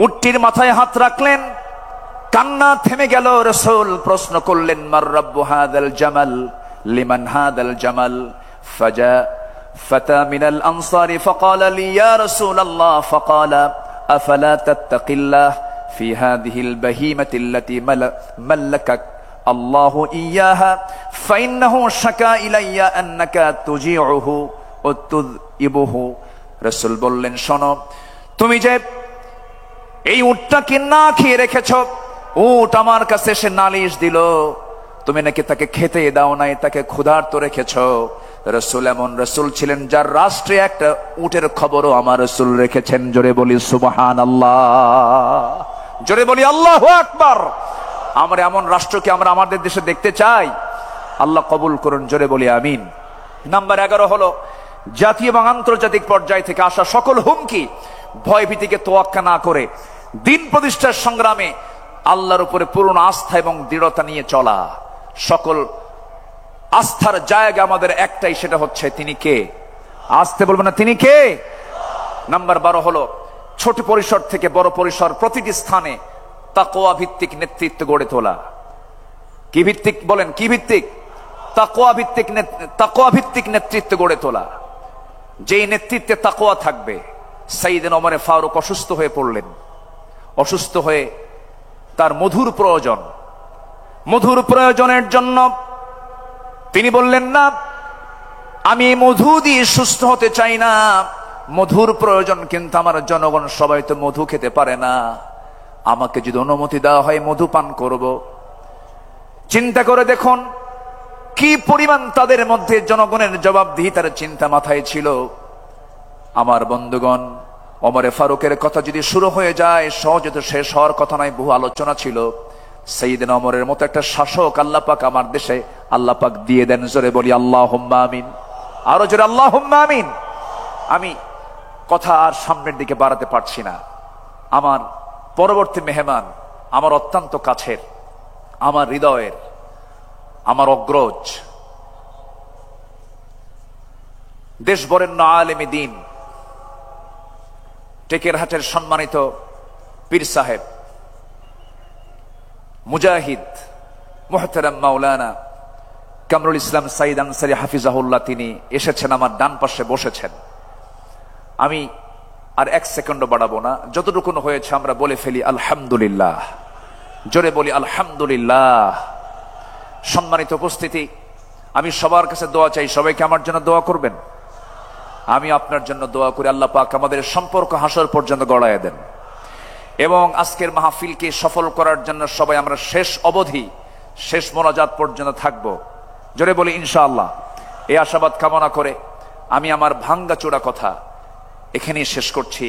উটটির মাথায় হাত রাখলেন, কান্না থেমে গেল। রাসূল প্রশ্ন করলেন, মার রাব্বু হাদাল জামাল, লিমান হাদাল জামাল? ফাজা ফাতা মিনাল আনসারি ফাকালা লি ইয়া রাসূলাল্লাহ, ফাকালা আফালা তাত্তাকিল্লাহ ফি হাদিহিল বাহিমাতি আল্লাতী মাল্লাকাক আল্লাহু ইয়াহা ফাইন্নাহু শাকা ইলাইয়া আন্নাকা তুজিউহু ওয়া তুযিবুহু। রাসূল বললেন, শোনো, তুমি যে এই উটটাকে না খেয়ে রেখেছ, উট আমার কাছে এসে নালিশ দিল, তুমি নাকি তাকে খেতে দাও নাই, তাকে ক্ষুধার্ত রেখেছ। রাসূল এমন রাসূল ছিলেন যার রাষ্ট্রে একটা উটের খবরও আমার রাসূল রেখেছেন। জোরে বলি সুবহানাল্লাহ, জোরে বলি আল্লাহু আকবার। আমরা এমন রাষ্ট্রকে আমরা আমাদের দেশে দেখতে চাই। আল্লাহ কবুল করুন। জোরে বলি আমিন। নাম্বার 11 হলো জাতীয় এবং আন্তর্জাতিক পর্যায় থেকে আসা সকল হুমকি, ভয়ভীতিকে তোয়াক্কা না করে দিন প্রতিষ্ঠার সংগ্রামে আল্লাহর উপরে পূর্ণ আস্থা এবং দৃঢ়তা নিয়ে চলা। সকল আস্থার জায়গা আমাদের একটাই, সেটা হচ্ছে তিনি কে। আসতে বলবেন না, তিনি কে। নাম্বার 12 হলো ছোট পরিসর থেকে বড় পরিসর, প্রতিটি স্থানে তাকওয়া ভিত্তিক নেতৃত্ব গড়ে তোলা। কি ভিত্তিক বলেন, কি ভিত্তিক? তাকওয়া ভিত্তিক নেতৃত্ব গড়ে তোলা। যেই নেতৃত্বে তাকওয়া থাকবে। সাইয়েদনা ওমর ফারুক অসুস্থ হয়ে পড়লেন। অসুস্থ হয়ে তার মধুর প্রয়োজনের জন্য তিনি বললেন, না, আমি মধু দিয়ে সুস্থ হতে চাই না। মধুর প্রয়োজন, কিন্তু আমার জনগণ সবাই তো মধু খেতে পারে না। আমাকে যদি অনুমতি দেওয়া হয় মধু পান করব। চিন্তা করে দেখুন কি পরিমাণ তাদের মধ্যে জনগণের জবাবদিহিতার চিন্তা মাথায় ছিল। আমার বন্ধুগণ, ওমর ফারুকের কথা যদি শুরু হয়ে যায় সহজে তো শেষ হওয়ার কথা নয়, বহু আলোচনা ছিল। সাইয়েদনা ওমরের মতো একটা শাসক আল্লাহ পাক আমার দেশে আল্লাহ পাক দিয়ে দেন। জোরে বলি আল্লাহুম্মা আমিন, আরো জোরে আল্লাহুম্মা আমিন। আমি কথা আর সামনের দিকে বাড়াতে পারছি না। আমার পরবর্তী মেহমান আমার অত্যন্ত কাছের, আমার হৃদয়ের, আমার অগ্রজ, দেশ বরেণ্য আলেমে দ্বীন, টেকেরহাটের সম্মানিত পীর সাহেব, মুজাহিদ, মুহতারাম মাওলানা কামরুল ইসলাম সাইদ আনসারী হাফিজাহুল্লাহ, তিনি এসেছেন, আমার ডান পাশে বসেছেন। আমি আর এক সেকেন্ডও বাড়াবো না, যতটুকু হয়েছে আমরা বলে ফেলি আলহামদুলিল্লাহ। জোরে বলি আলহামদুলিল্লাহ। সম্মানিত উপস্থিতি, আমি সবার কাছে দোয়া চাই, সবাইকে আমার জন্য দোয়া করবেন। আমি আপনার জন্য দোয়া করি আল্লাহ পাক আমাদের সম্পর্ক হাসর পর্যন্ত গড়ায় দেন, এবং আজকের মাহফিলকে সফল করার জন্য সবাই আমরা শেষ অবধি, শেষ মোনাজাত পর্যন্ত থাকবো। জোরে বলি ইনশাআল্লাহ। এই আশাবাদ কামনা করে আমি আমার ভাঙ্গা চোরা কথা এখানেই শেষ করছি।